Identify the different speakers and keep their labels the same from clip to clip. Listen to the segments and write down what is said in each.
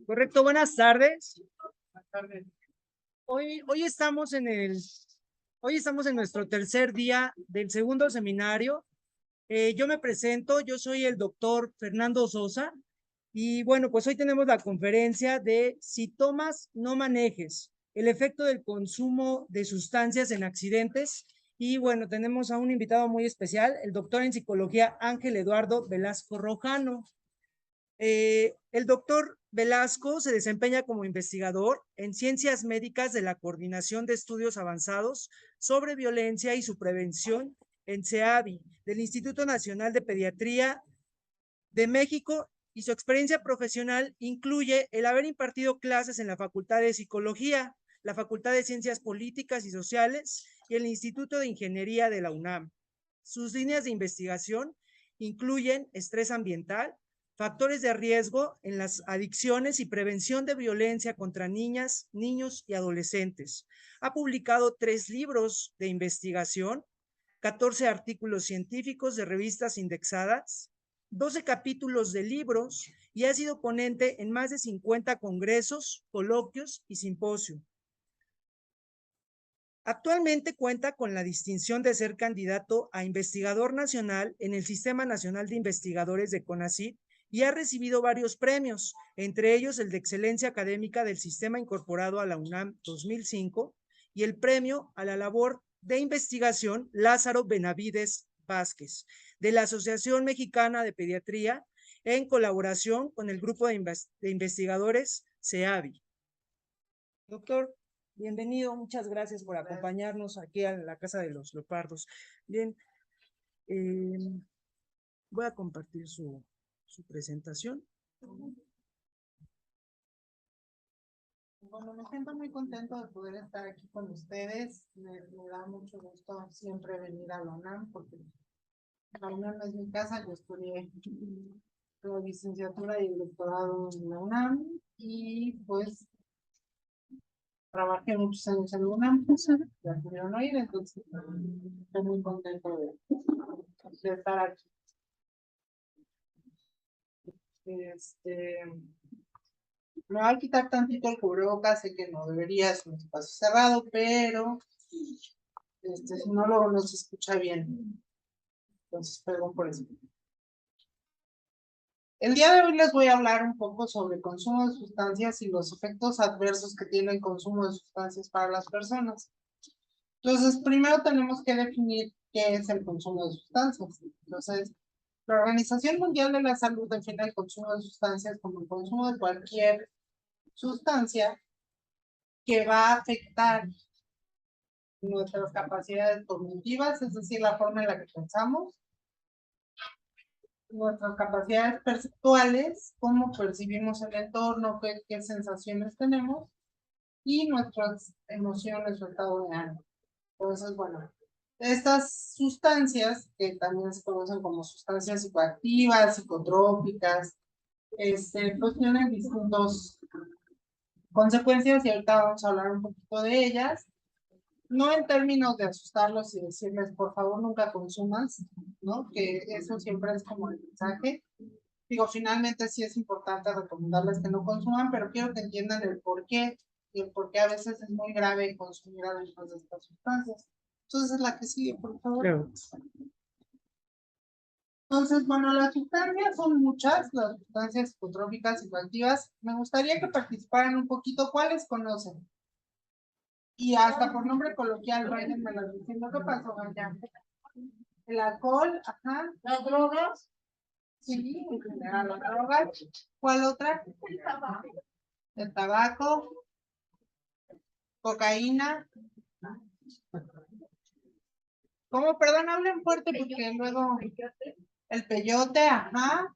Speaker 1: Correcto, buenas tardes.
Speaker 2: Buenas tardes.
Speaker 1: Hoy estamos en nuestro tercer día del segundo seminario. Yo me presento, yo soy el doctor Fernando Sosa y bueno, pues hoy tenemos la conferencia de Si tomas, no manejes, el efecto del consumo de sustancias en accidentes. Y bueno, tenemos a un invitado muy especial, el doctor en psicología Ángel Eduardo Velasco Rojano. El doctor Velasco se desempeña como investigador en ciencias médicas de la Coordinación de Estudios Avanzados sobre Violencia y su Prevención en CEAVI, del Instituto Nacional de Pediatría de México, y su experiencia profesional incluye el haber impartido clases en la Facultad de Psicología, la Facultad de Ciencias Políticas y Sociales y el Instituto de Ingeniería de la UNAM. Sus líneas de investigación incluyen estrés ambiental, factores de riesgo en las adicciones y prevención de violencia contra niñas, niños y adolescentes. Ha publicado 3 libros de investigación, 14 artículos científicos de revistas indexadas, 12 capítulos de libros y ha sido ponente en más de 50 congresos, coloquios y simposios. Actualmente cuenta con la distinción de ser candidato a investigador nacional en el Sistema Nacional de Investigadores de CONACYT y ha recibido varios premios, entre ellos el de Excelencia Académica del Sistema Incorporado a la UNAM 2005 y el Premio a la Labor de Investigación Lázaro Benavides Vázquez, de la Asociación Mexicana de Pediatría, en colaboración con el Grupo de Investigadores CEAVI. Doctor, bienvenido, muchas gracias por acompañarnos aquí a la Casa de los Leopardos. Bien, voy a compartir su presentación.
Speaker 2: Bueno, me siento muy contento de poder estar aquí con ustedes. Me da mucho gusto siempre venir a la UNAM porque la UNAM es mi casa. Yo estudié la licenciatura y el doctorado en la UNAM y pues trabajé muchos años en la UNAM. Ya pudieron oír, entonces estoy muy contento de estar aquí. Me va a quitar tantito el cubrebocas, sé que no debería, es un espacio cerrado, pero si no luego no se escucha bien. Entonces, perdón por eso. El día de hoy les voy a hablar un poco sobre el consumo de sustancias y los efectos adversos que tiene el consumo de sustancias para las personas. Entonces, primero tenemos que definir qué es el consumo de sustancias. Entonces, la Organización Mundial de la Salud define el consumo de sustancias como el consumo de cualquier sustancia que va a afectar nuestras capacidades cognitivas, es decir, la forma en la que pensamos, nuestras capacidades perceptuales, cómo percibimos el entorno, qué sensaciones tenemos, y nuestras emociones o estado de ánimo. Entonces, bueno, estas sustancias, que también se conocen como sustancias psicoactivas, psicotrópicas, pues tienen distintas consecuencias y ahorita vamos a hablar un poquito de ellas. No en términos de asustarlos y decirles, por favor, nunca consumas, ¿no? Que eso siempre es como el mensaje. Digo, finalmente sí es importante recomendarles que no consuman, pero quiero que entiendan el por qué y el por qué a veces es muy grave consumir algunas de estas sustancias. Entonces, la que sigue, por favor.
Speaker 1: Claro.
Speaker 2: Entonces, bueno, las sustancias son muchas, las sustancias psicotrópicas y psicoactivas. Me gustaría que participaran un poquito. ¿Cuáles conocen? Y hasta por nombre coloquial, vayan me las diciendo. ¿Qué pasó, allá? El alcohol, ajá. Las drogas. Sí, en general las drogas. ¿Cuál otra? El tabaco. El tabaco. Cocaína. ¿Cómo? Perdón, hablen fuerte porque luego. El peyote, ajá.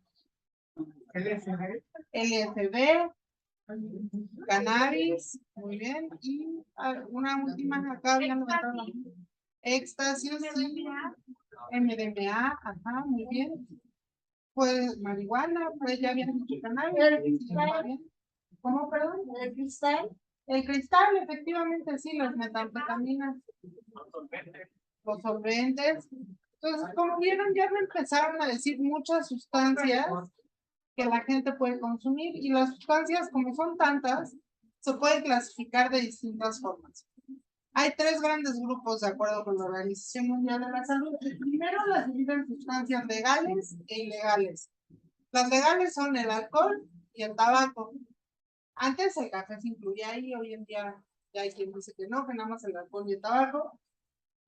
Speaker 2: LSD. Cannabis, muy bien. Y una última, acá habían levantado la mano. Éxtasis, MDMA, ajá, muy bien. Pues marihuana, pues ya habían dicho cannabis. ¿Cómo, perdón? El cristal. El cristal, efectivamente, sí, las metanfetaminas. Los solventes. Entonces, como vieron, ya me empezaron a decir muchas sustancias que la gente puede consumir y las sustancias, como son tantas, se pueden clasificar de distintas formas. Hay 3 grandes grupos de acuerdo con la Organización Mundial de la Salud. Primero las dividen en sustancias legales e ilegales. Las legales son el alcohol y el tabaco. Antes el café se incluía ahí, hoy en día ya hay quien dice que no, que nada más el alcohol y el tabaco.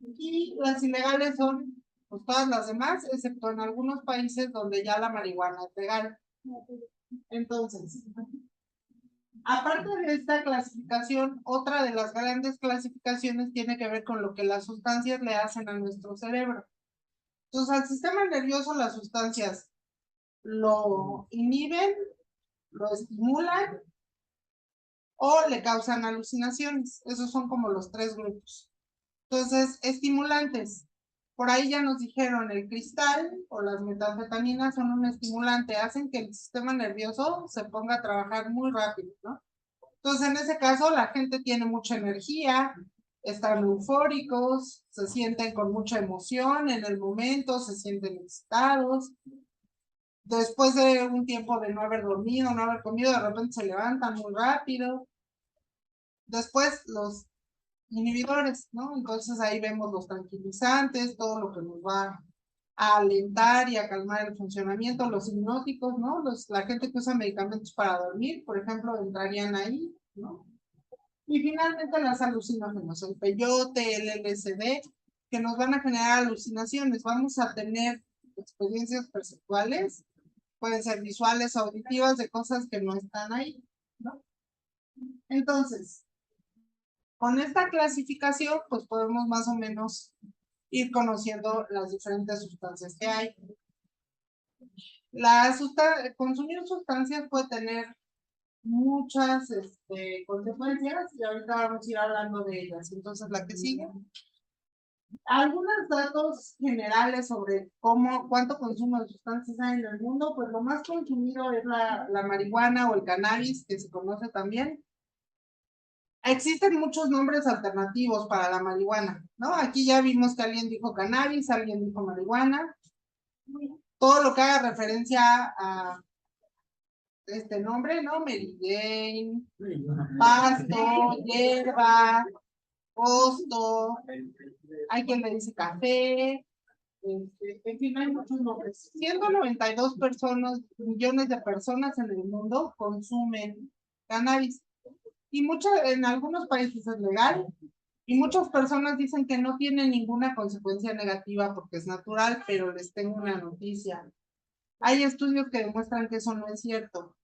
Speaker 2: Y las ilegales son pues todas las demás, excepto en algunos países donde ya la marihuana es legal. Entonces, aparte de esta clasificación, otra de las grandes clasificaciones tiene que ver con lo que las sustancias le hacen a nuestro cerebro. Entonces, al sistema nervioso las sustancias lo inhiben, lo estimulan o le causan alucinaciones. Esos son como los 3 grupos. Entonces, estimulantes. Por ahí ya nos dijeron, el cristal o las metanfetaminas son un estimulante, hacen que el sistema nervioso se ponga a trabajar muy rápido, ¿no? Entonces, en ese caso, la gente tiene mucha energía, están eufóricos, se sienten con mucha emoción en el momento, se sienten excitados. Después de un tiempo de no haber dormido, no haber comido, de repente se levantan muy rápido. Después, los inhibidores, ¿no? Entonces ahí vemos los tranquilizantes, todo lo que nos va a alentar y a calmar el funcionamiento, los hipnóticos, ¿no? La gente que usa medicamentos para dormir, por ejemplo, entrarían ahí, ¿no? Y finalmente las alucinógenos, el peyote, el LSD, que nos van a generar alucinaciones. Vamos a tener experiencias perceptuales, pueden ser visuales, auditivas, de cosas que no están ahí, ¿no? Entonces, con esta clasificación, pues podemos más o menos ir conociendo las diferentes sustancias que hay. Consumir sustancias puede tener muchas consecuencias y ahorita vamos a ir hablando de ellas. Entonces, la que sigue. Algunos datos generales sobre cuánto consumo de sustancias hay en el mundo, pues lo más consumido es la marihuana o el cannabis, que se conoce también. Existen muchos nombres alternativos para la marihuana, ¿no? Aquí ya vimos que alguien dijo cannabis, alguien dijo marihuana. Todo lo que haga referencia a este nombre, ¿no? Mary Jane, pasto, hierba, posto, hay quien le dice café, en fin, hay muchos nombres. 192 millones de personas en el mundo consumen cannabis. Y en algunos países es legal, y muchas personas dicen que no tiene ninguna consecuencia negativa porque es natural, pero les tengo una noticia. Hay estudios que demuestran que eso no es cierto.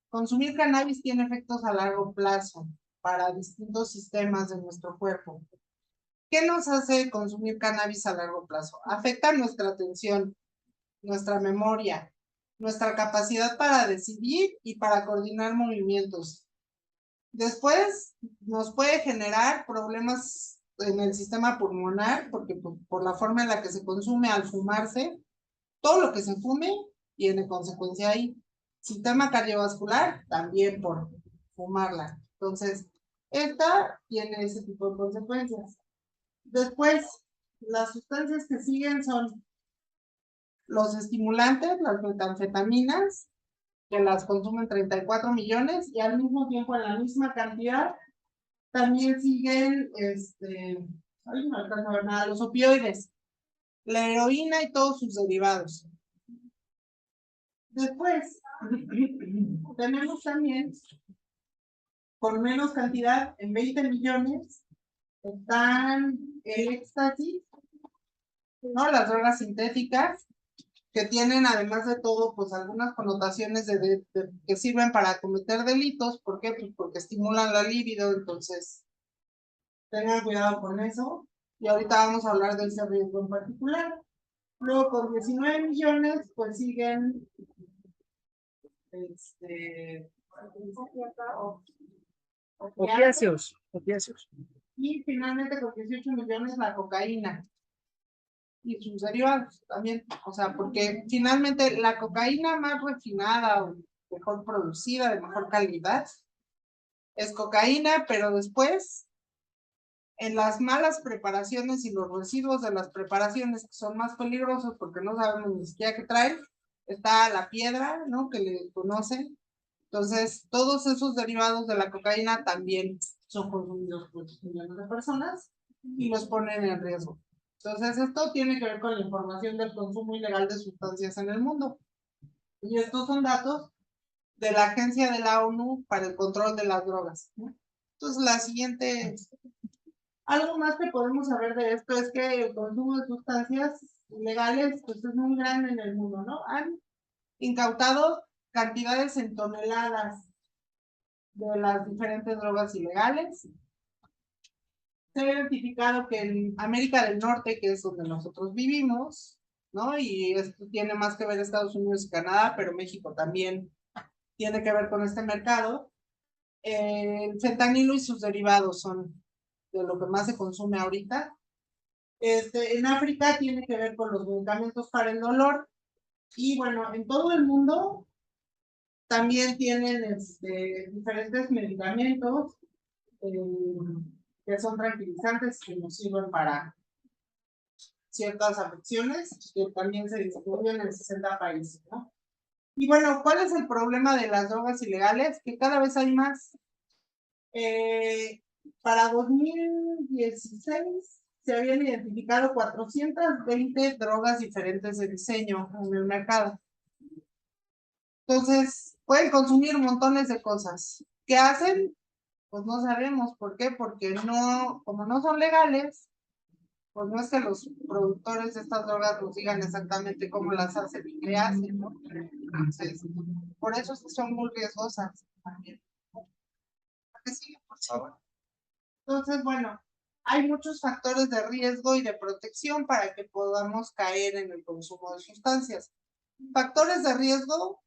Speaker 2: Consumir cannabis tiene efectos a largo plazo para distintos sistemas de nuestro cuerpo. ¿Qué nos hace consumir cannabis a largo plazo? Afecta nuestra atención, nuestra memoria, nuestra capacidad para decidir y para coordinar movimientos. Después nos puede generar problemas en el sistema pulmonar, porque por la forma en la que se consume al fumarse, todo lo que se fume tiene consecuencia ahí. Sistema cardiovascular, también por fumarla. Entonces, esta tiene ese tipo de consecuencias. Después, las sustancias que siguen son los estimulantes, las metanfetaminas, que las consumen 34 millones, y al mismo tiempo en la misma cantidad también siguen, no alcanzo a ver nada, los opioides, la heroína y todos sus derivados. Después, tenemos también, con menos cantidad, en 20 millones, están el éxtasis, ¿no? Las drogas sintéticas, que tienen además de todo, pues algunas connotaciones que sirven para cometer delitos. ¿Por qué? Pues porque estimulan la libido, entonces tengan cuidado con eso. Y ahorita vamos a hablar de ese riesgo en particular. Luego con 19 millones, pues siguen
Speaker 1: opiáceos.
Speaker 2: Y finalmente con 18 millones la cocaína y sus derivados también, o sea, porque finalmente la cocaína más refinada o mejor producida, de mejor calidad, es cocaína, pero después en las malas preparaciones y los residuos de las preparaciones que son más peligrosos porque no sabemos ni siquiera qué traen, está la piedra, ¿no? Que le conocen. Entonces, todos esos derivados de la cocaína también son consumidos por millones de personas y los ponen en riesgo. Entonces, esto tiene que ver con la información del consumo ilegal de sustancias en el mundo. Y estos son datos de la Agencia de la ONU para el Control de las Drogas, ¿no? Entonces, la siguiente, algo más que podemos saber de esto es que el consumo de sustancias ilegales pues, es muy grande en el mundo, ¿no? Han incautado cantidades en toneladas de las diferentes drogas ilegales. Se ha identificado que en América del Norte, que es donde nosotros vivimos, ¿no? Y esto tiene más que ver Estados Unidos y Canadá, pero México también tiene que ver con este mercado. El fentanilo y sus derivados son de lo que más se consume ahorita. En África tiene que ver con los medicamentos para el dolor. Y bueno, en todo el mundo también tienen diferentes medicamentos que son tranquilizantes que nos sirven para ciertas afecciones que también se distribuyen en 60 países, ¿no? Y bueno, ¿cuál es el problema de las drogas ilegales? Que cada vez hay más. Para 2016 se habían identificado 420 drogas diferentes de diseño en el mercado. Entonces, pueden consumir montones de cosas. ¿Qué hacen? Pues no sabemos. ¿Por qué? Porque no, como no son legales, pues no es que los productores de estas drogas nos digan exactamente cómo las hacen y qué hacen, ¿no? Entonces, por eso son muy riesgosas también. ¿Qué sigue, por favor? Entonces, bueno, hay muchos factores de riesgo y de protección para que podamos caer en el consumo de sustancias. Factores de riesgo: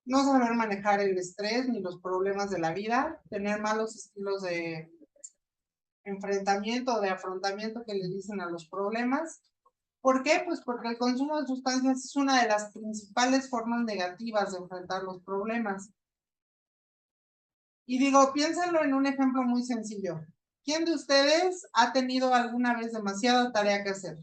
Speaker 2: no saber manejar el estrés ni los problemas de la vida, tener malos estilos de enfrentamiento o de afrontamiento que le dicen a los problemas. ¿Por qué? Pues porque el consumo de sustancias es una de las principales formas negativas de enfrentar los problemas. Y digo, piénsenlo en un ejemplo muy sencillo. ¿Quién de ustedes ha tenido alguna vez demasiada tarea que hacer?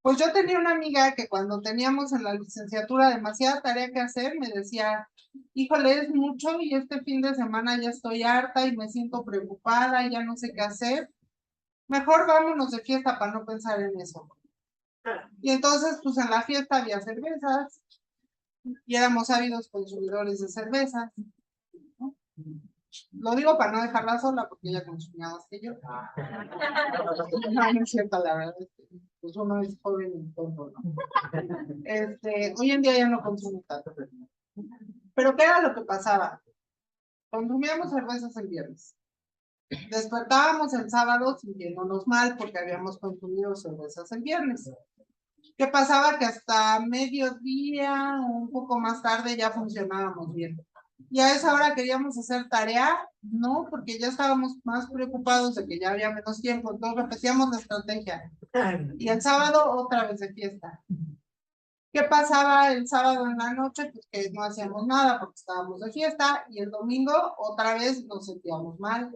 Speaker 2: Pues yo tenía una amiga que cuando teníamos en la licenciatura demasiada tarea que hacer, me decía, híjole, es mucho y este fin de semana ya estoy harta y me siento preocupada y ya no sé qué hacer. Mejor vámonos de fiesta para no pensar en eso. Y entonces, pues en la fiesta había cervezas y éramos ávidos consumidores de cervezas, ¿no? Lo digo para no dejarla sola porque ella consumía más que yo. No, no es cierto, la verdad es que pues uno es joven y tonto, ¿no? Hoy en día ya no consumo tanto. Pero ¿qué era lo que pasaba? Consumíamos cervezas el viernes. Despertábamos el sábado sintiéndonos mal porque habíamos consumido cervezas el viernes. ¿Qué pasaba? Que hasta mediodía o un poco más tarde ya funcionábamos bien. Y a esa hora queríamos hacer tarea, no, porque ya estábamos más preocupados de que ya había menos tiempo, entonces repetíamos la estrategia. Y el sábado otra vez de fiesta. ¿Qué pasaba el sábado en la noche? Pues que no hacíamos nada porque estábamos de fiesta y el domingo otra vez nos sentíamos mal.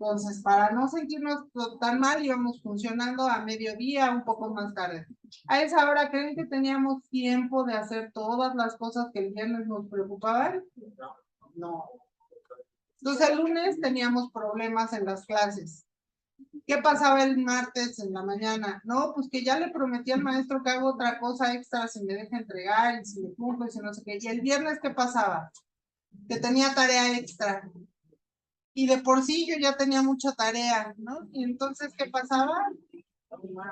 Speaker 2: Entonces, para no sentirnos tan mal, íbamos funcionando a mediodía, un poco más tarde. A esa hora, ¿creen que teníamos tiempo de hacer todas las cosas que el viernes nos preocupaban? No. Entonces, el lunes teníamos problemas en las clases. ¿Qué pasaba el martes en la mañana? No, pues que ya le prometí al maestro que hago otra cosa extra si me deja entregar y si me cumplo y si no sé qué. Y el viernes, ¿qué pasaba? Que tenía tarea extra. Y de por sí yo ya tenía mucha tarea, ¿no? Y entonces, ¿qué pasaba?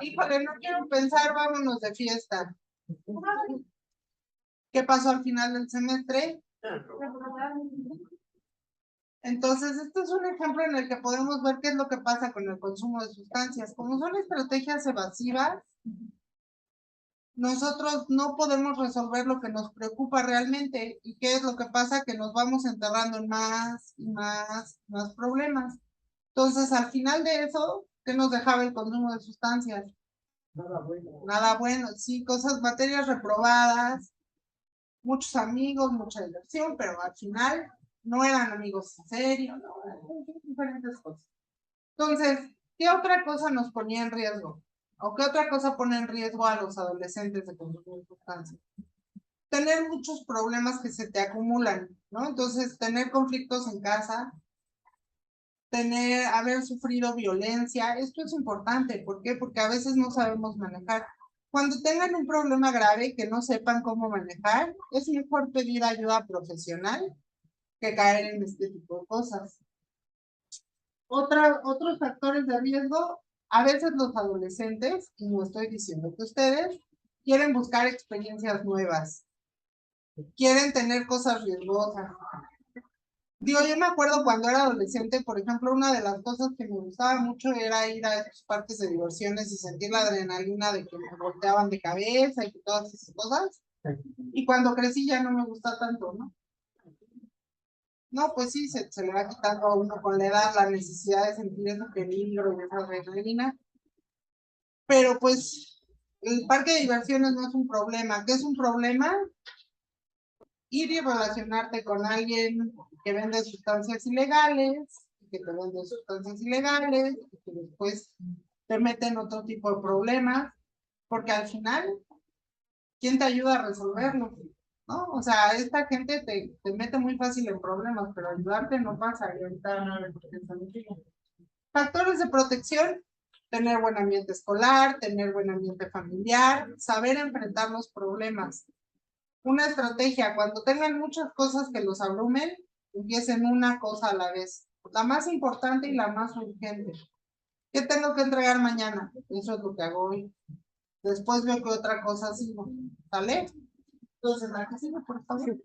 Speaker 2: Híjole, no quiero pensar, vámonos de fiesta. ¿Qué pasó al final del semestre? Entonces, este es un ejemplo en el que podemos ver qué es lo que pasa con el consumo de sustancias. Como son estrategias evasivas, nosotros no podemos resolver lo que nos preocupa realmente. ¿Y qué es lo que pasa? Que nos vamos enterrando en más y más problemas. Entonces, al final de eso, ¿qué nos dejaba el consumo de sustancias? Nada bueno, sí, cosas, materias reprobadas, muchos amigos, mucha diversión, pero al final no eran amigos en serio, no, diferentes cosas. Entonces, ¿Qué otra cosa nos ponía en riesgo? ¿O qué otra cosa pone en riesgo a los adolescentes de consumo de sustancias? Tener muchos problemas que se te acumulan, ¿no? Entonces, tener conflictos en casa, haber sufrido violencia, esto es importante. ¿Por qué? Porque a veces no sabemos manejar. Cuando tengan un problema grave que no sepan cómo manejar, es mejor pedir ayuda profesional que caer en este tipo de cosas. Otros factores de riesgo, a veces los adolescentes, y no estoy diciendo que ustedes, quieren buscar experiencias nuevas, quieren tener cosas riesgosas. Digo, yo me acuerdo cuando era adolescente, por ejemplo, una de las cosas que me gustaba mucho era ir a esos parques de diversiones y sentir la adrenalina de que me volteaban de cabeza y todas esas cosas. Y cuando crecí ya no me gusta tanto, ¿no? No, pues sí, se le va quitando a uno con la edad la necesidad de sentir ese peligro y esa adrenalina. Pero pues el parque de diversiones no es un problema. ¿Qué es un problema? Ir y relacionarte con alguien que vende sustancias ilegales, que te vende sustancias ilegales, que después te mete en otro tipo de problemas, porque al final, ¿quién te ayuda a resolverlo? ¿No? O sea, esta gente te mete muy fácil en problemas, pero ayudarte no pasa. Y ahorita no le factores de protección: tener buen ambiente escolar, tener buen ambiente familiar, saber enfrentar los problemas. Una estrategia: cuando tengan muchas cosas que los abrumen, empiecen una cosa a la vez. La más importante y la más urgente. ¿Qué tengo que entregar mañana? Eso es lo que hago hoy. Después veo que otra cosa sigo. ¿Sale? Entonces, ¿la que sigue, por favor?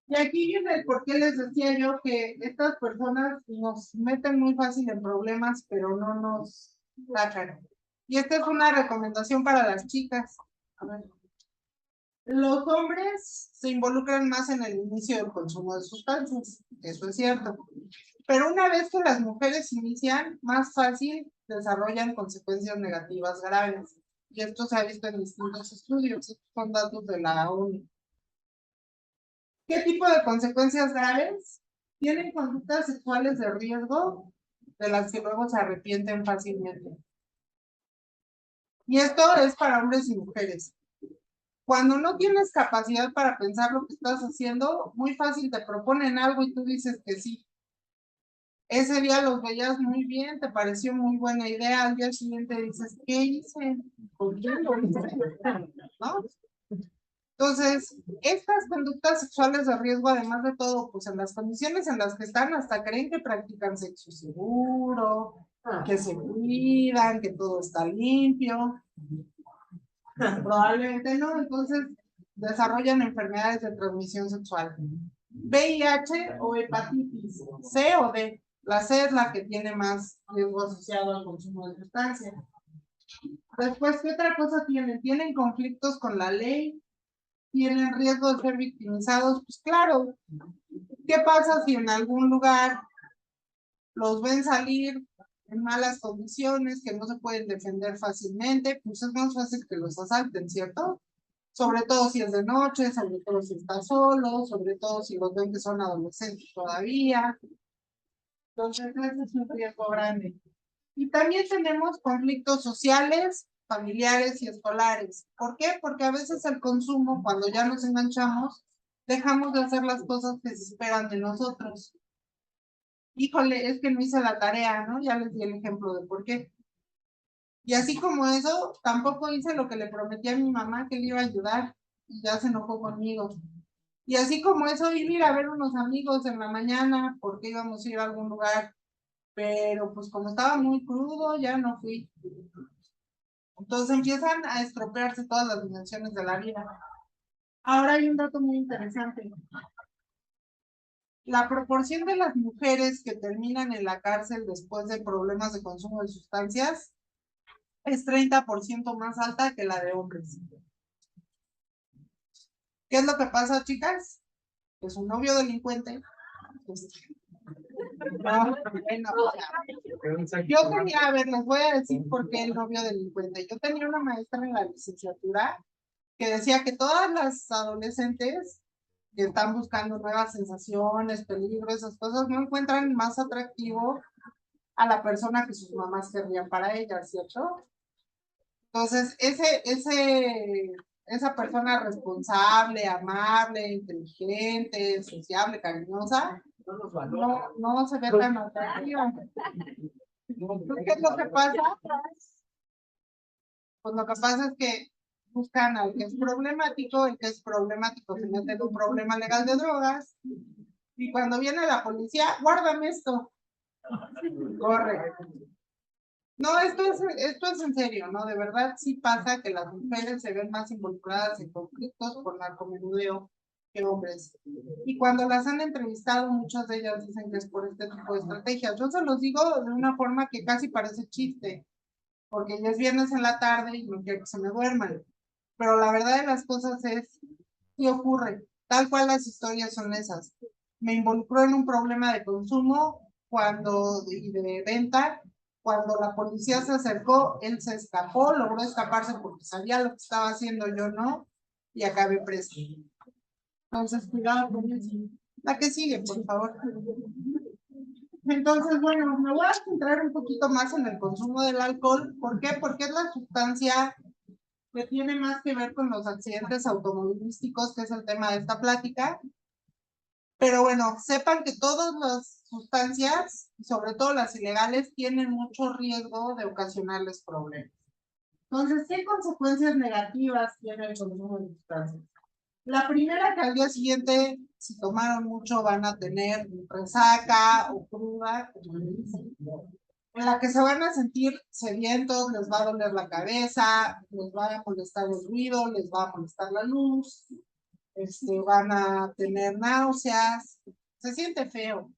Speaker 2: Y aquí viene el por qué les decía yo que estas personas nos meten muy fácil en problemas, pero no nos sacan. Y esta es una recomendación para las chicas. A ver. Los hombres se involucran más en el inicio del consumo de sustancias, eso es cierto. Pero una vez que las mujeres inician, más fácil desarrollan consecuencias negativas graves. Y esto se ha visto en distintos estudios, estos son datos de la ONU. ¿Qué tipo de consecuencias graves? Tienen conductas sexuales de riesgo de las que luego se arrepienten fácilmente. Y esto es para hombres y mujeres. Cuando no tienes capacidad para pensar lo que estás haciendo, muy fácil te proponen algo y tú dices que sí. Ese día los veías muy bien, te pareció muy buena idea, al día siguiente dices, ¿qué hice? ¿Por qué lo hice? ¿No? Entonces, estas conductas sexuales de riesgo, además de todo, pues en las condiciones en las que están, hasta creen que practican sexo seguro, que se cuidan, que todo está limpio. Probablemente no, entonces desarrollan enfermedades de transmisión sexual. VIH o hepatitis C o D. La C es la que tiene más riesgo asociado al consumo de sustancias. Después, ¿qué otra cosa tienen? Tienen conflictos con la ley, tienen riesgo de ser victimizados. Pues claro, ¿qué pasa si en algún lugar los ven salir en malas condiciones, que no se pueden defender fácilmente? Pues es más fácil que los asalten, ¿cierto? Sobre todo si es de noche, sobre todo si está solo, sobre todo si los ven que son adolescentes todavía. Entonces, ese es un riesgo grande. Y también tenemos conflictos sociales, familiares y escolares. ¿Por qué? Porque a veces el consumo, cuando ya nos enganchamos, dejamos de hacer las cosas que se esperan de nosotros. Híjole, es que no hice la tarea, ¿no? Ya les di el ejemplo de por qué. Y así como eso, tampoco hice lo que le prometí a mi mamá que le iba a ayudar y ya se enojó conmigo. Y así como eso, ir a ver unos amigos en la mañana porque íbamos a ir a algún lugar, pero pues como estaba muy crudo, ya no fui. Entonces empiezan a estropearse todas las dimensiones de la vida. Ahora hay un dato muy interesante. La proporción de las mujeres que terminan en la cárcel después de problemas de consumo de sustancias es 30% más alta que la de hombres. ¿Qué es lo que pasa, chicas? Pues un novio delincuente. Pues, no, bueno, yo tenía, a ver, les voy a decir por qué el novio delincuente. Yo tenía una maestra en la licenciatura que decía que todas las adolescentes que están buscando nuevas sensaciones, peligro, esas cosas, no encuentran más atractivo a la persona que sus mamás querrían para ellas, ¿cierto? Entonces, esa persona responsable, amable, inteligente, sociable, cariñosa, no se ve tan atractiva. ¿Qué es lo que pasa? Pues lo que pasa es que buscan al que es problemático, el que es problemático se mete en un problema legal de drogas, y cuando viene la policía, guárdame esto, corre. No, esto es en serio, ¿no? De verdad sí pasa que las mujeres se ven más involucradas en conflictos por narcomenudeo que hombres. Y cuando las han entrevistado, muchas de ellas dicen que es por este tipo de estrategias. Yo se los digo de una forma que casi parece chiste, porque ya es viernes en la tarde y no quiero que se me duerman. Pero la verdad de las cosas es, ¿qué ocurre? Tal cual las historias son esas. Me involucró en un problema de consumo y de venta. Cuando la policía se acercó, él se escapó, logró escaparse porque sabía lo que estaba haciendo, yo no, y acabé preso. Entonces, cuidado con eso. La que sigue, por favor. Entonces, bueno, me voy a centrar un poquito más en el consumo del alcohol. ¿Por qué? Porque es la sustancia que tiene más que ver con los accidentes automovilísticos, que es el tema de esta plática. Pero bueno, sepan que todas las sustancias, sobre todo las ilegales, tienen mucho riesgo de ocasionarles problemas. Entonces, ¿qué consecuencias negativas tiene el consumo de sustancias? La primera, que al día siguiente, si tomaron mucho, van a tener resaca o cruda, en la que se van a sentir sedientos, les va a doler la cabeza, les va a molestar el ruido, les va a molestar la luz, van a tener náuseas, se siente feo,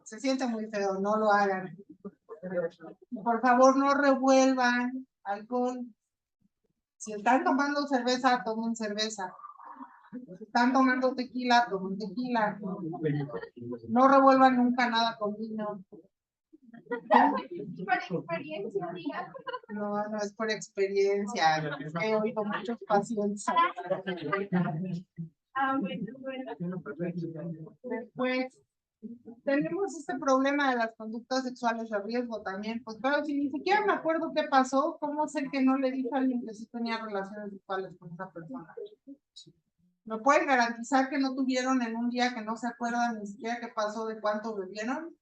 Speaker 2: se siente muy feo, no lo hagan. Por favor, no revuelvan alcohol. Si están tomando cerveza, tomen cerveza. Si están tomando tequila, tomen tequila. No revuelvan nunca nada con vino.
Speaker 3: Por experiencia, diga.
Speaker 2: No es por experiencia. He oído muchos pacientes.
Speaker 3: Bueno.
Speaker 2: Después, tenemos este problema de las conductas sexuales de riesgo también. Pues claro, si ni siquiera me acuerdo qué pasó, ¿cómo sé que no le dije a alguien que sí tenía relaciones sexuales con esa persona? ¿Me pueden garantizar que no tuvieron en un día que no se acuerdan ni siquiera qué pasó, de cuánto bebieron?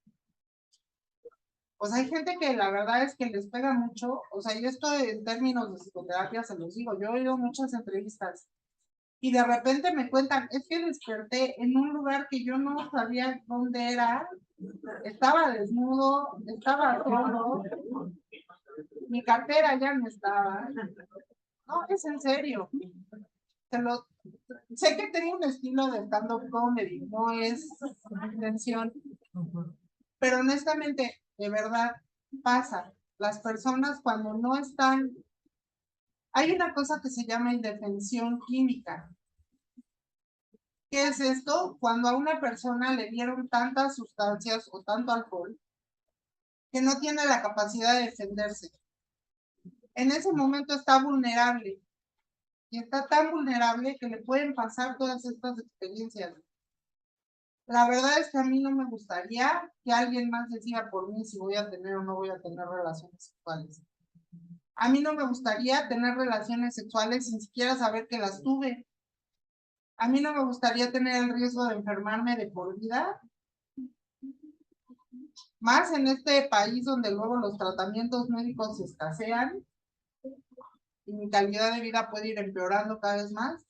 Speaker 2: Pues hay gente que la verdad es que les pega mucho, o sea, yo estoy en términos de psicoterapia, se los digo, yo he oído muchas entrevistas y de repente me cuentan, es que desperté en un lugar que yo no sabía dónde era, estaba desnudo, estaba solo, mi cartera ya no estaba. No, es en serio. Sé que tengo un estilo de stand-up comedy, no es intención, pero honestamente, de verdad, pasa. Las personas cuando no están, hay una cosa que se llama indefensión química. ¿Qué es esto? Cuando a una persona le dieron tantas sustancias o tanto alcohol que no tiene la capacidad de defenderse. En ese momento está vulnerable y está tan vulnerable que le pueden pasar todas estas experiencias. La verdad es que a mí no me gustaría que alguien más decida por mí si voy a tener o no voy a tener relaciones sexuales. A mí no me gustaría tener relaciones sexuales sin siquiera saber que las tuve. A mí no me gustaría tener el riesgo de enfermarme de por vida. Más en este país donde luego los tratamientos médicos escasean y mi calidad de vida puede ir empeorando cada vez más,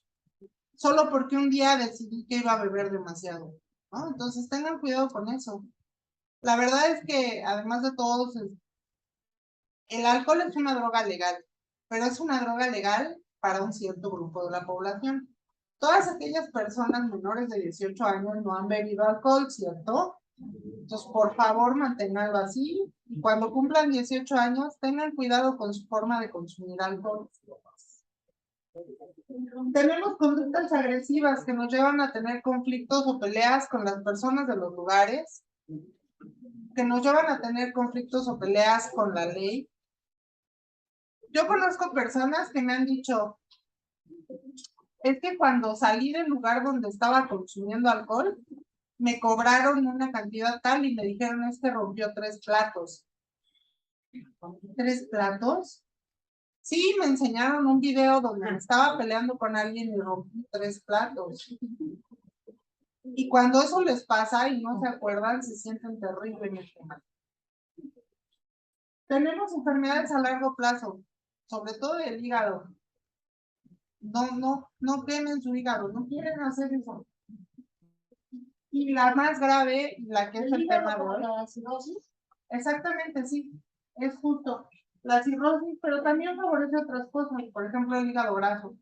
Speaker 2: solo porque un día decidí que iba a beber demasiado, ¿no? Entonces tengan cuidado con eso. La verdad es que, además de todo, el alcohol es una droga legal, pero es una droga legal para un cierto grupo de la población. Todas aquellas personas menores de 18 años no han bebido alcohol, ¿cierto? Entonces, por favor, manténganlo así. Y cuando cumplan 18 años, tengan cuidado con su forma de consumir alcohol. Tenemos conductas agresivas que nos llevan a tener conflictos o peleas con las personas de los lugares, que nos llevan a tener conflictos o peleas con la ley. Yo conozco personas que me han dicho, es que cuando salí del lugar donde estaba consumiendo alcohol, me cobraron una cantidad tal y me dijeron, rompió 3 platos. ¿3 platos? Sí, me enseñaron un video donde me estaba peleando con alguien y rompí 3 platos. Y cuando eso les pasa y no se acuerdan, se sienten terriblemente mal. Tenemos enfermedades a largo plazo, sobre todo el hígado. No quemen su hígado, no quieren hacer eso. Y la más grave, la que es el tema de hoy. ¿La cirrosis? Exactamente, sí, es justo. La cirrosis, pero también favorece otras cosas, por ejemplo, el hígado graso.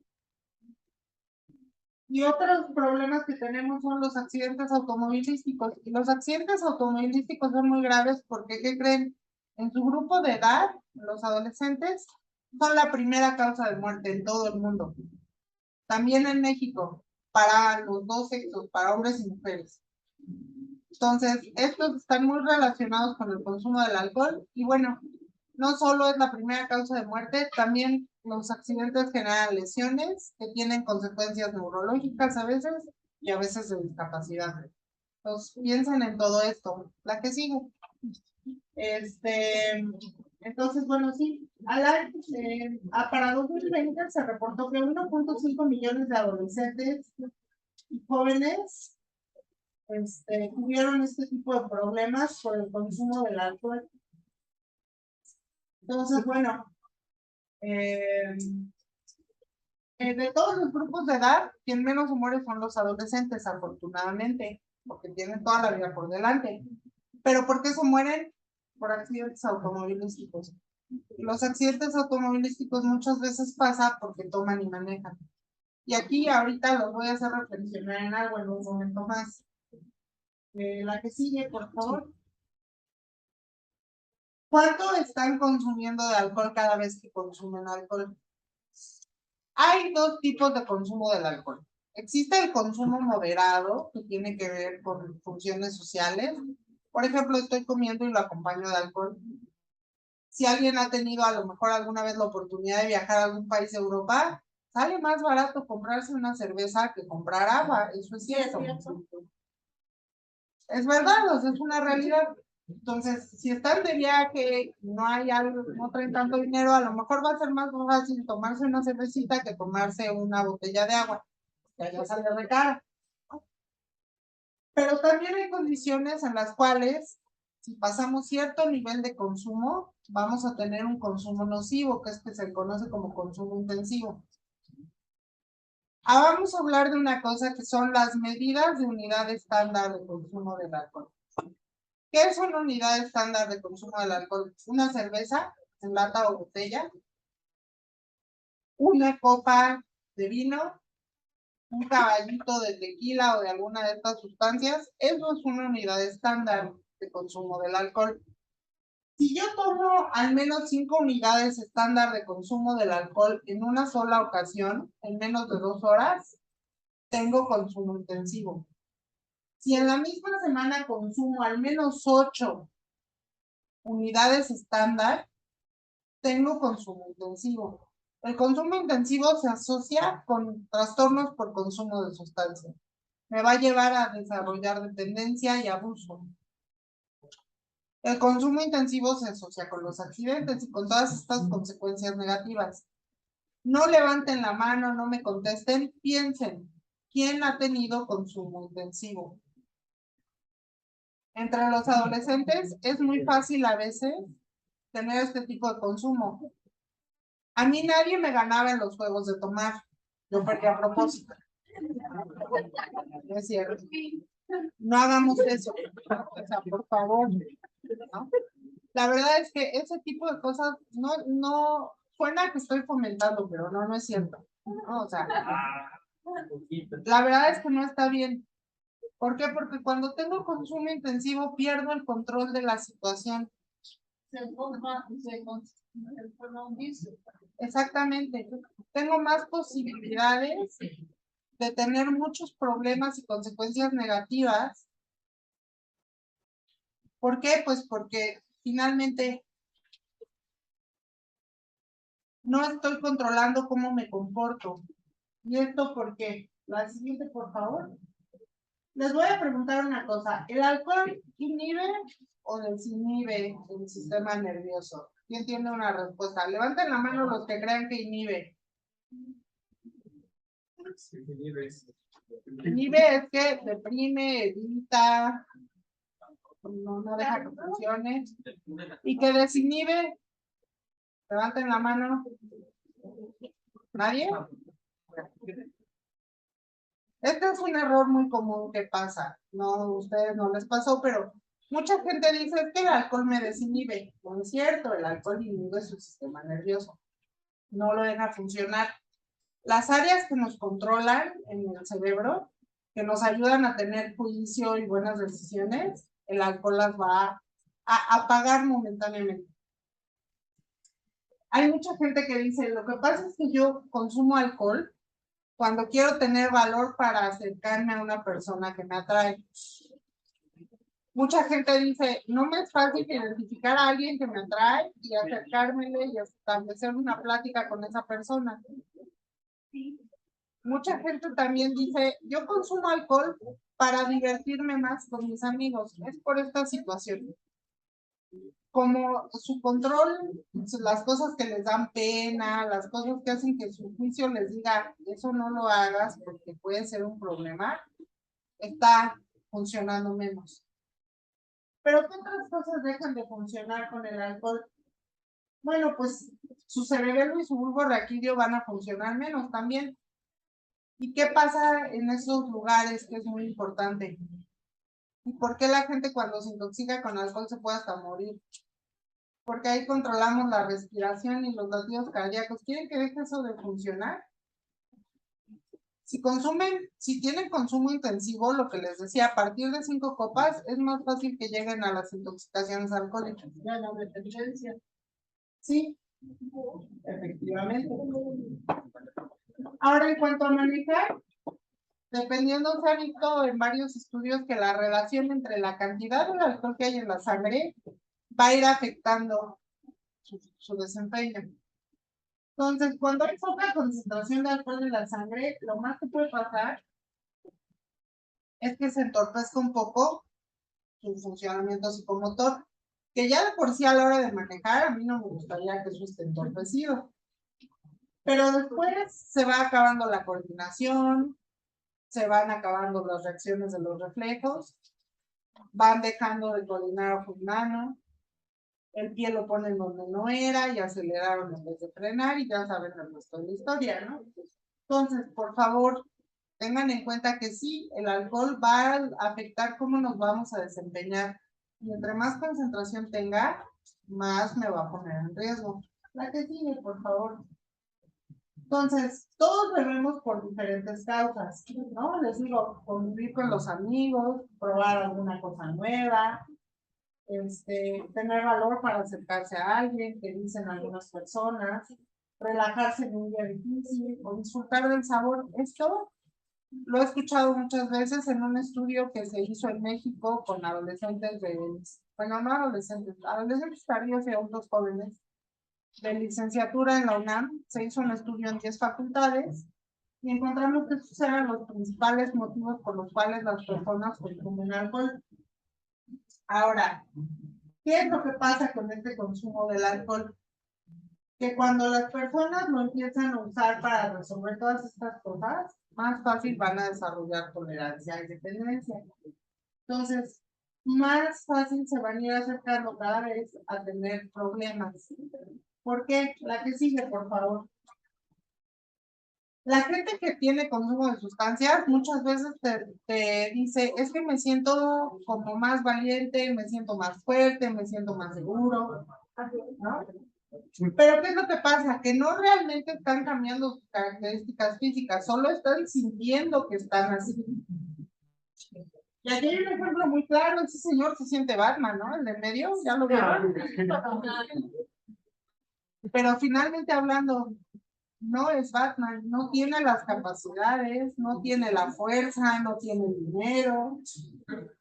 Speaker 2: Y otros problemas que tenemos son los accidentes automovilísticos. Y los accidentes automovilísticos son muy graves porque, ¿qué creen? En su grupo de edad, los adolescentes son la primera causa de muerte en todo el mundo. También en México, para los dos sexos, para hombres y mujeres. Entonces, estos están muy relacionados con el consumo del alcohol. Y bueno, no solo es la primera causa de muerte, también los accidentes generan lesiones que tienen consecuencias neurológicas a veces y a veces de discapacidad. Entonces, piensen en todo esto. La que sigue. Entonces, bueno, sí, para 2020 se reportó que 1.5 millones de adolescentes y jóvenes tuvieron este tipo de problemas por el consumo del alcohol. Entonces, bueno, de todos los grupos de edad, quien menos muere son los adolescentes, afortunadamente, porque tienen toda la vida por delante. ¿Pero por qué se mueren? Por accidentes automovilísticos. Los accidentes automovilísticos muchas veces pasa porque toman y manejan. Y aquí ahorita los voy a hacer reflexionar en algo en un momento más. La que sigue, por favor. ¿Cuánto están consumiendo de alcohol cada vez que consumen alcohol? Hay dos tipos de consumo del alcohol. Existe el consumo moderado, que tiene que ver con funciones sociales. Por ejemplo, estoy comiendo y lo acompaño de alcohol. Si alguien ha tenido a lo mejor alguna vez la oportunidad de viajar a algún país de Europa, sale más barato comprarse una cerveza que comprar agua. Eso es cierto. Es verdad, o sea, es una realidad. Entonces, si están de viaje, no hay algo, no traen tanto dinero, a lo mejor va a ser más fácil tomarse una cervecita que tomarse una botella de agua, que ya sale de cara. Pero también hay condiciones en las cuales, si pasamos cierto nivel de consumo, vamos a tener un consumo nocivo, que es que se conoce como consumo intensivo. Vamos a hablar de una cosa que son las medidas de unidad estándar de consumo del alcohol. ¿Qué es una unidad estándar de consumo del alcohol? Una cerveza en lata o botella, una copa de vino, un caballito de tequila o de alguna de estas sustancias. Eso es una unidad estándar de consumo del alcohol. Si yo tomo al menos 5 unidades estándar de consumo del alcohol en una sola ocasión, en menos de 2 horas, tengo consumo intensivo. Si en la misma semana consumo al menos 8 unidades estándar, tengo consumo intensivo. El consumo intensivo se asocia con trastornos por consumo de sustancias. Me va a llevar a desarrollar dependencia y abuso. El consumo intensivo se asocia con los accidentes y con todas estas consecuencias negativas. No levanten la mano, no me contesten, piensen, ¿quién ha tenido consumo intensivo? Entre los adolescentes es muy fácil a veces tener este tipo de consumo. A mí nadie me ganaba en los juegos de tomar. Yo perdí a propósito. Es cierto. No hagamos eso. O sea, por favor. ¿No? La verdad es que ese tipo de cosas no suena que estoy fomentando, pero no es cierto. No, o sea, la verdad es que no está bien. ¿Por qué? Porque cuando tengo consumo intensivo pierdo el control de la situación. Exactamente. Tengo más posibilidades de tener muchos problemas y consecuencias negativas. ¿Por qué? Pues porque finalmente no estoy controlando cómo me comporto. Y esto porque, la siguiente, por favor. Les voy a preguntar una cosa. ¿El alcohol inhibe o desinhibe el sistema nervioso? ¿Quién tiene una respuesta? Levanten la mano los que crean que inhibe. Inhibe es que deprime, evita, no deja que funcione. ¿Y que desinhibe? Levanten la mano. ¿Nadie? Este es un error muy común que pasa. No, a ustedes no les pasó, pero mucha gente dice que el alcohol me desinhibe. No es cierto, el alcohol inhibe su sistema nervioso. No lo deja funcionar. Las áreas que nos controlan en el cerebro, que nos ayudan a tener juicio y buenas decisiones, el alcohol las va a apagar momentáneamente. Hay mucha gente que dice, lo que pasa es que yo consumo alcohol cuando quiero tener valor para acercarme a una persona que me atrae. Mucha gente dice, no me es fácil identificar a alguien que me atrae y acercármele y establecer una plática con esa persona. Mucha gente también dice, yo consumo alcohol para divertirme más con mis amigos. Es por esta situación. Como su control, las cosas que les dan pena, las cosas que hacen que su juicio les diga, eso no lo hagas porque puede ser un problema, está funcionando menos. Pero ¿qué otras cosas dejan de funcionar con el alcohol? Bueno, pues su cerebelo y su bulbo raquídeo van a funcionar menos también. ¿Y qué pasa en esos lugares que es muy importante? ¿Y por qué la gente cuando se intoxica con alcohol se puede hasta morir? Porque ahí controlamos la respiración y los latidos cardíacos. ¿Quieren que deje eso de funcionar? Si tienen consumo intensivo, lo que les decía, a partir de 5 copas es más fácil que lleguen a las intoxicaciones alcohólicas. Ya la dependencia. Sí, efectivamente. Ahora, en cuanto a manejar, dependiendo, se ha visto en varios estudios que la relación entre la cantidad de alcohol que hay en la sangre va a ir afectando su desempeño. Entonces, cuando hay poca concentración de alcohol en la sangre, lo más que puede pasar es que se entorpezca un poco su funcionamiento psicomotor, que ya de por sí a la hora de manejar, a mí no me gustaría que eso esté entorpecido. Pero después se va acabando la coordinación, se van acabando las reacciones de los reflejos, van dejando de coordinar ojo y mano, el pie lo ponen donde no era y aceleraron en vez de frenar y ya saben el resto de la historia, ¿no? Entonces, por favor, tengan en cuenta que sí, el alcohol va a afectar cómo nos vamos a desempeñar. Y entre más concentración tenga, más me va a poner en riesgo. La que sigue, por favor. Entonces, todos bebemos por diferentes causas, ¿no? Les digo, convivir con los amigos, probar alguna cosa nueva, tener valor para acercarse a alguien, que dicen algunas personas, relajarse en un día difícil o disfrutar del sabor. Esto lo he escuchado muchas veces en un estudio que se hizo en México con adolescentes bueno, no adolescentes, adolescentes tardíos y adultos jóvenes de licenciatura en la UNAM. Se hizo un estudio en 10 facultades y encontramos que esos eran los principales motivos por los cuales las personas consumen alcohol. Ahora, ¿qué es lo que pasa con este consumo del alcohol? Que cuando las personas lo empiezan a usar para resolver todas estas cosas, más fácil van a desarrollar tolerancia y dependencia. Entonces, más fácil se van a ir acercando cada vez a tener problemas. ¿Por qué? La que sigue, por favor. La gente que tiene consumo de sustancias muchas veces te dice, es que me siento como más valiente, me siento más fuerte, me siento más seguro, ¿no? Pero ¿qué es lo que pasa? Que no realmente están cambiando sus características físicas, solo están sintiendo que están así. Y aquí hay un ejemplo muy claro, ese señor se siente Batman, ¿no? El de medio, ya lo vieron. Pero finalmente hablando, no es Batman, no tiene las capacidades, no tiene la fuerza, no tiene el dinero,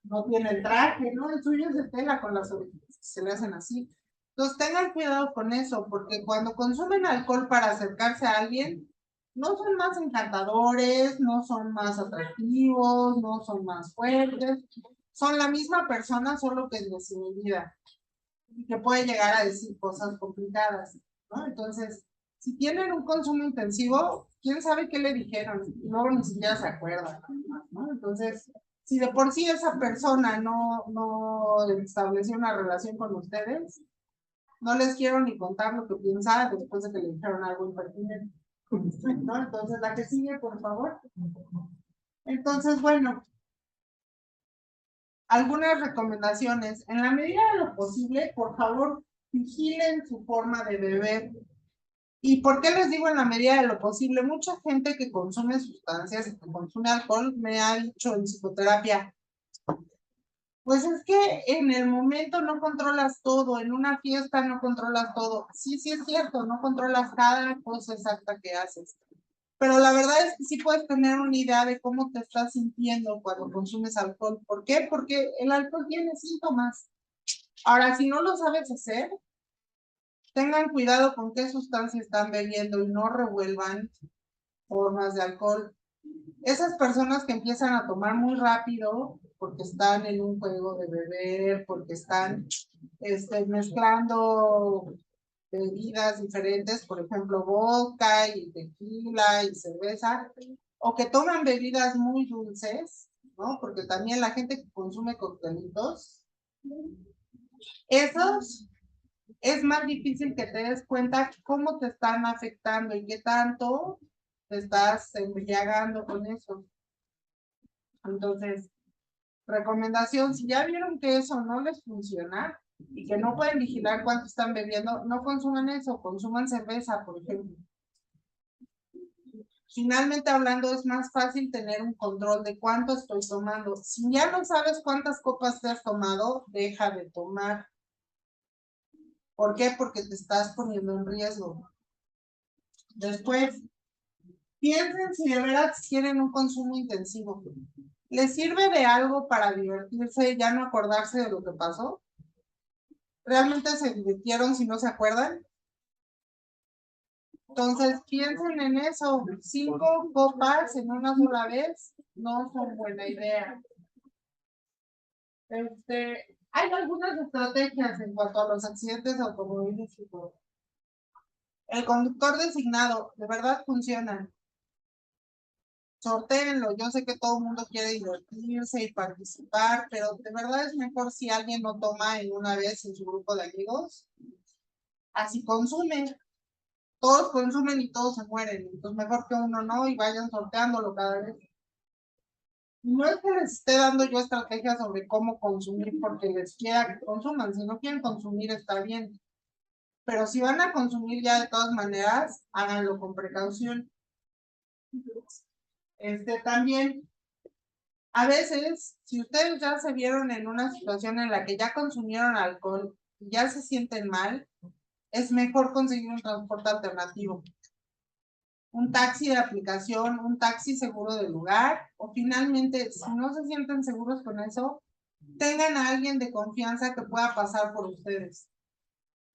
Speaker 2: no tiene el traje, ¿no? El suyo es de tela con las orejas, se le hacen así. Entonces tengan cuidado con eso, porque cuando consumen alcohol para acercarse a alguien, No son más encantadores, no son más atractivos, no son más fuertes. Son la misma persona, solo que desinhibida. Y que puede llegar a decir cosas complicadas, ¿no? Entonces, si tienen un consumo intensivo, quién sabe qué le dijeron, y luego ni siquiera se acuerdan, ¿no? Entonces, si de por sí esa persona no estableció una relación con ustedes, no les quiero ni contar lo que piensa después de que le dijeron algo impertinente, ¿no? Entonces, la que sigue, por favor. Entonces, bueno, algunas recomendaciones. En la medida de lo posible, por favor, vigilen su forma de beber. ¿Y por qué les digo en la medida de lo posible? Mucha gente que consume sustancias y que consume alcohol me ha dicho en psicoterapia, pues es que en el momento no controlas todo, en una fiesta no controlas todo. Sí, sí es cierto, no controlas cada cosa exacta que haces. Pero la verdad es que sí puedes tener una idea de cómo te estás sintiendo cuando consumes alcohol. ¿Por qué? Porque el alcohol tiene síntomas. Ahora, si no lo sabes hacer, tengan cuidado con qué sustancia están bebiendo y no revuelvan formas de alcohol. Esas personas que empiezan a tomar muy rápido porque están en un juego de beber, porque están mezclando bebidas diferentes, por ejemplo, vodka y tequila y cerveza, o que toman bebidas muy dulces, ¿no? Porque también la gente que consume coctelitos, esos es más difícil que te des cuenta cómo te están afectando y qué tanto te estás embriagando con eso. Entonces, recomendación, si ya vieron que eso no les funciona y que no pueden vigilar cuánto están bebiendo, no consuman eso, consuman cerveza, por ejemplo. Finalmente hablando, es más fácil tener un control de cuánto estoy tomando. Si ya no sabes cuántas copas te has tomado, deja de tomar. ¿Por qué? Porque te estás poniendo en riesgo. Después, piensen si de verdad quieren un consumo intensivo. ¿Les sirve de algo para divertirse y ya no acordarse de lo que pasó? ¿Realmente se divirtieron si no se acuerdan? Entonces, piensen en eso. 5 copas en una sola vez no son buena idea. Hay algunas estrategias en cuanto a los accidentes automovilísticos. El conductor designado, de verdad funciona. Sortéenlo, yo sé que todo el mundo quiere divertirse y participar, pero de verdad es mejor si alguien no toma en una vez en su grupo de amigos. Así consumen, todos consumen y todos se mueren, entonces mejor que uno no y vayan sorteándolo cada vez. No es que les esté dando yo estrategias sobre cómo consumir porque les quiera que consuman, si no quieren consumir está bien, pero si van a consumir ya de todas maneras, háganlo con precaución. También, a veces, si ustedes ya se vieron en una situación en la que ya consumieron alcohol y ya se sienten mal, es mejor conseguir un transporte alternativo. Un taxi de aplicación, un taxi seguro del lugar, o finalmente, si no se sienten seguros con eso, tengan a alguien de confianza que pueda pasar por ustedes.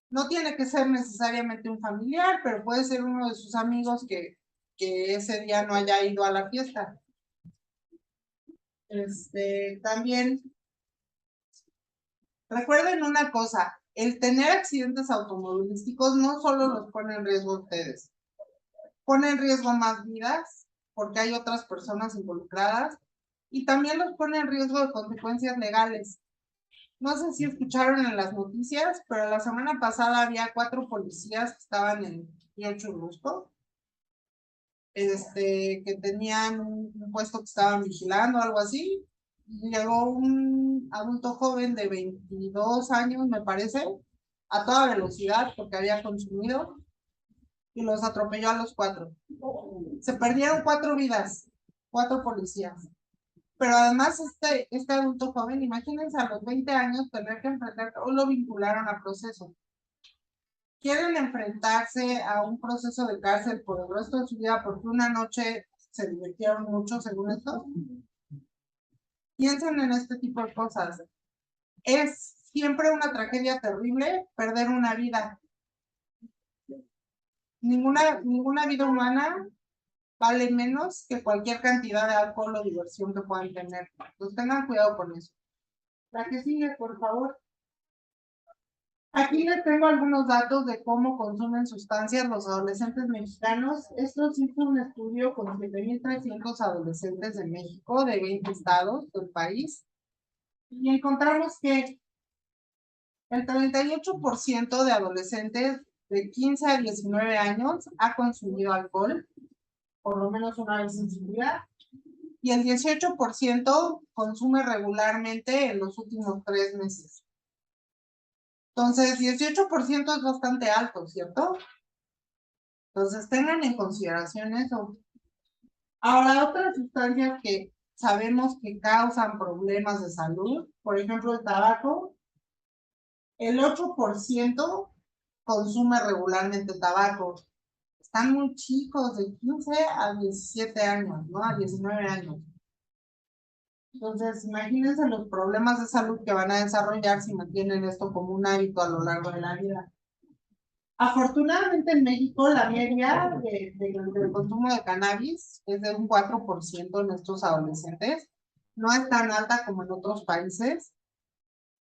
Speaker 2: No tiene que ser necesariamente un familiar, pero puede ser uno de sus amigos que ese día no haya ido a la fiesta. También recuerden una cosa, el tener accidentes automovilísticos no solo los pone en riesgo a ustedes, pone en riesgo más vidas porque hay otras personas involucradas y también los pone en riesgo de consecuencias legales. No sé si escucharon en las noticias, pero la semana pasada había 4 policías que estaban en Río Churubusco, que tenían un puesto que estaban vigilando, algo así. Y llegó un adulto joven de 22 años, me parece, a toda velocidad porque había consumido y los atropelló a los 4. Se perdieron 4 vidas, 4 policías. Pero además este adulto joven, imagínense a los 20 años tener que enfrentar, o lo vincularon a proceso. Quieren enfrentarse a un proceso de cárcel por el resto de su vida porque una noche se divirtieron mucho, según esto. Piensen en este tipo de cosas. Es siempre una tragedia terrible perder una vida. Ninguna vida humana vale menos que cualquier cantidad de alcohol o diversión que puedan tener. Entonces tengan cuidado con eso. La que sigue, por favor. Aquí les tengo algunos datos de cómo consumen sustancias los adolescentes mexicanos. Esto sí fue un estudio con 7,300 adolescentes de México, de 20 estados del país. Y encontramos que el 38% de adolescentes de 15 a 19 años ha consumido alcohol, por lo menos una vez en su vida, y el 18% consume regularmente en los últimos 3 meses. Entonces, 18% es bastante alto, ¿cierto? Entonces, tengan en consideración eso. Ahora, otras sustancias que sabemos que causan problemas de salud, por ejemplo, el tabaco, el 8% consume regularmente tabaco. Están muy chicos, de 15 a 17 años, ¿no? A 19 años. Entonces, imagínense los problemas de salud que van a desarrollar si mantienen esto como un hábito a lo largo de la vida. Afortunadamente en México la media del consumo de cannabis es de un 4% en estos adolescentes. No es tan alta como en otros países,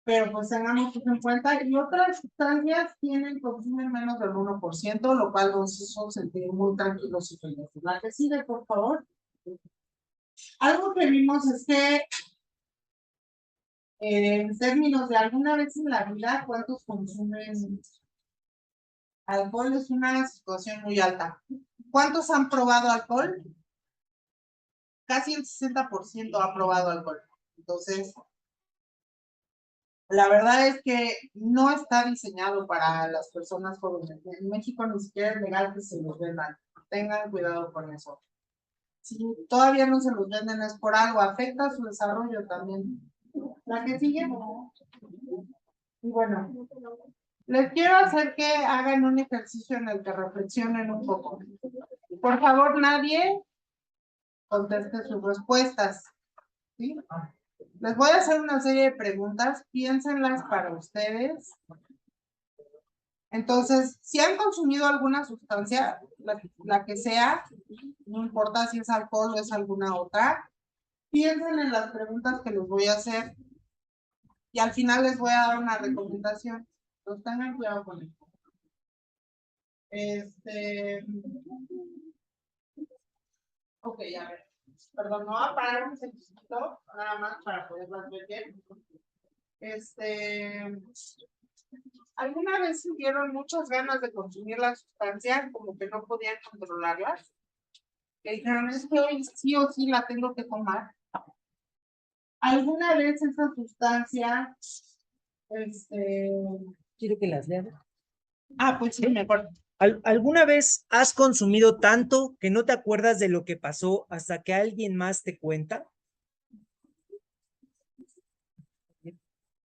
Speaker 2: pero pues tengamos eso en cuenta. Y otras sustancias consumen menos del 1%, lo cual nos hizo sentir muy tranquilos y felices. La que sigue, por favor. Algo que vimos es que en términos de alguna vez en la vida, ¿cuántos consumen alcohol? Es una situación muy alta. ¿Cuántos han probado alcohol? Casi el 60% ha probado alcohol. Entonces, la verdad es que no está diseñado para las personas jóvenes. En México ni siquiera es legal que se los vendan. Tengan cuidado con eso. Si todavía no se los venden es por algo, afecta su desarrollo también. La que sigue. Y bueno, les quiero hacer que hagan un ejercicio en el que reflexionen un poco. Por favor, nadie conteste sus respuestas. ¿Sí? Les voy a hacer una serie de preguntas, piénsenlas para ustedes. Entonces, si han consumido alguna sustancia, la que sea, no importa si es alcohol o es alguna otra, piensen en las preguntas que les voy a hacer y al final les voy a dar una recomendación. Entonces, tengan cuidado con esto. Ok, a ver. Perdón, no voy a parar un segundito, nada más para poderlas ver bien. ¿Alguna vez tuvieron muchas ganas de consumir la sustancia, como que no podían controlarlas? Que dijeron, es que hoy sí o sí la tengo que tomar. ¿Alguna vez esa sustancia,
Speaker 1: Quiero que las leas.
Speaker 2: pues sí, mejor.
Speaker 1: ¿Alguna vez has consumido tanto que no te acuerdas de lo que pasó hasta que alguien más te cuenta?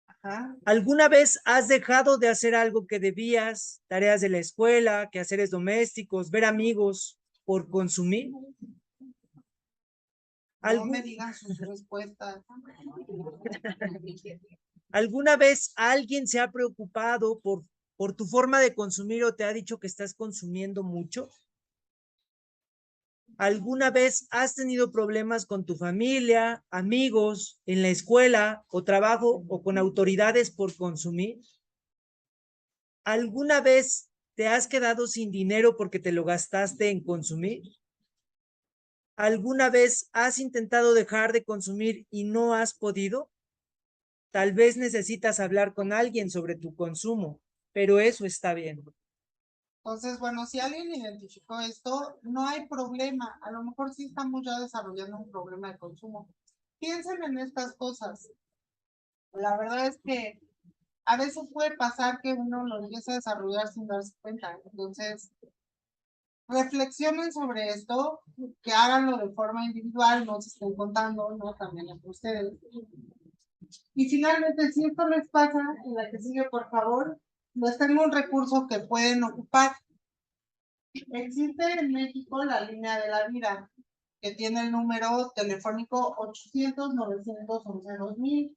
Speaker 2: Ajá.
Speaker 1: ¿Alguna vez has dejado de hacer algo que debías, tareas de la escuela, quehaceres domésticos, ver amigos, por consumir?
Speaker 2: No me digan sus respuestas.
Speaker 1: ¿Alguna vez alguien se ha preocupado por tu forma de consumir o te ha dicho que estás consumiendo mucho? ¿Alguna vez has tenido problemas con tu familia, amigos, en la escuela o trabajo o con autoridades por consumir? ¿Alguna vez te has quedado sin dinero porque te lo gastaste en consumir? ¿Alguna vez has intentado dejar de consumir y no has podido? Tal vez necesitas hablar con alguien sobre tu consumo, pero eso está bien.
Speaker 2: Entonces, bueno, si alguien identificó esto, no hay problema. A lo mejor sí estamos ya desarrollando un problema de consumo. Piensen en estas cosas. La verdad es que a veces puede pasar que uno lo empieza a desarrollar sin darse cuenta. Entonces, reflexionen sobre esto, que háganlo de forma individual, no se estén contando, no también entre ustedes. Y finalmente, si esto les pasa, en la que sigue, por favor, les tengo un recurso que pueden ocupar. Existe en México la línea de la vida, que tiene el número telefónico 800-911-2000.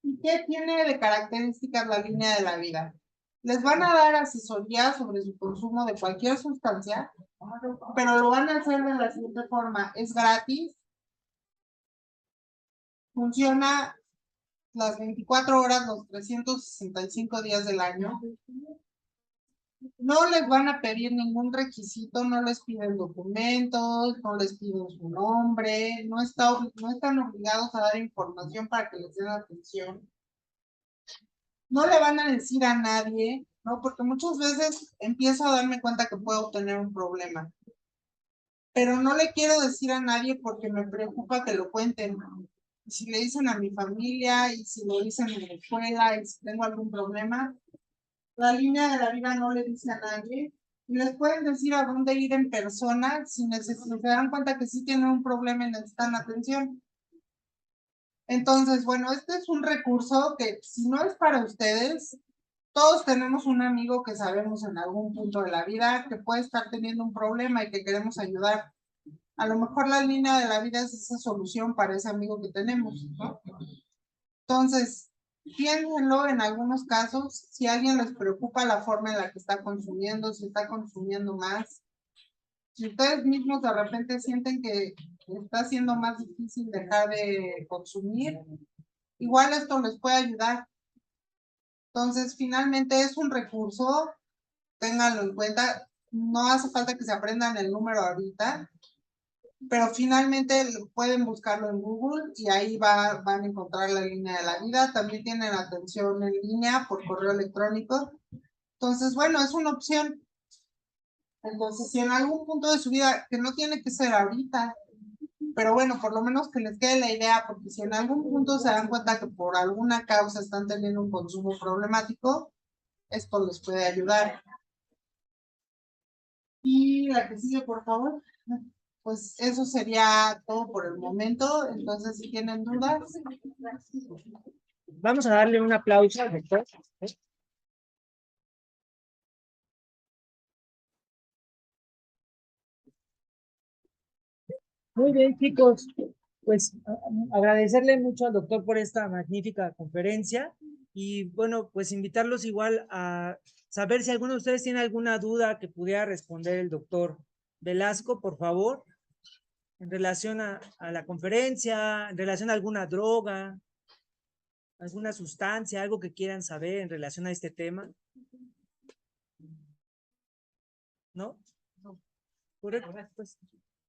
Speaker 2: ¿Y qué tiene de características la línea de la vida? Les van a dar asesoría sobre su consumo de cualquier sustancia pero lo van a hacer de la siguiente forma. Es gratis. Funciona las 24 horas, los 365 días del año. No les van a pedir ningún requisito, no les piden documentos, no les piden su nombre, no están obligados a dar información para que les den atención. No le van a decir a nadie, ¿no? Porque muchas veces empiezo a darme cuenta que puedo tener un problema. Pero no le quiero decir a nadie porque me preocupa que lo cuenten. Y si le dicen a mi familia, y si lo dicen en la escuela, y si tengo algún problema, la línea de la vida no le dice a nadie. Y les pueden decir a dónde ir en persona si se dan cuenta que sí tienen un problema y necesitan atención. Entonces, bueno, este es un recurso que si no es para ustedes, todos tenemos un amigo que sabemos en algún punto de la vida que puede estar teniendo un problema y que queremos ayudar. A lo mejor la línea de la vida es esa solución para ese amigo que tenemos, ¿no? Entonces, piénsenlo en algunos casos, si a alguien les preocupa la forma en la que está consumiendo, si está consumiendo más, si ustedes mismos de repente sienten que está siendo más difícil dejar de consumir, igual esto les puede ayudar. Entonces, finalmente es un recurso, ténganlo en cuenta, no hace falta que se aprendan el número ahorita, pero finalmente pueden buscarlo en Google y ahí van a encontrar la línea de la vida. También tienen atención en línea por correo electrónico. Entonces, bueno, es una opción. Entonces, si en algún punto de su vida, que no tiene que ser ahorita, pero bueno, por lo menos que les quede la idea, porque si en algún punto se dan cuenta que por alguna causa están teniendo un consumo problemático, esto les puede ayudar. Y la que sigue, por favor. Pues eso sería todo por el momento. Entonces, si tienen dudas.
Speaker 1: Vamos a darle un aplauso al doctor. Muy bien, chicos. Pues agradecerle mucho al doctor por esta magnífica conferencia y bueno, pues invitarlos igual a saber si alguno de ustedes tiene alguna duda que pudiera responder el doctor Velasco, por favor, en relación a la conferencia, en relación a alguna droga, alguna sustancia, algo que quieran saber en relación a este tema. ¿No? Correcto. Pues,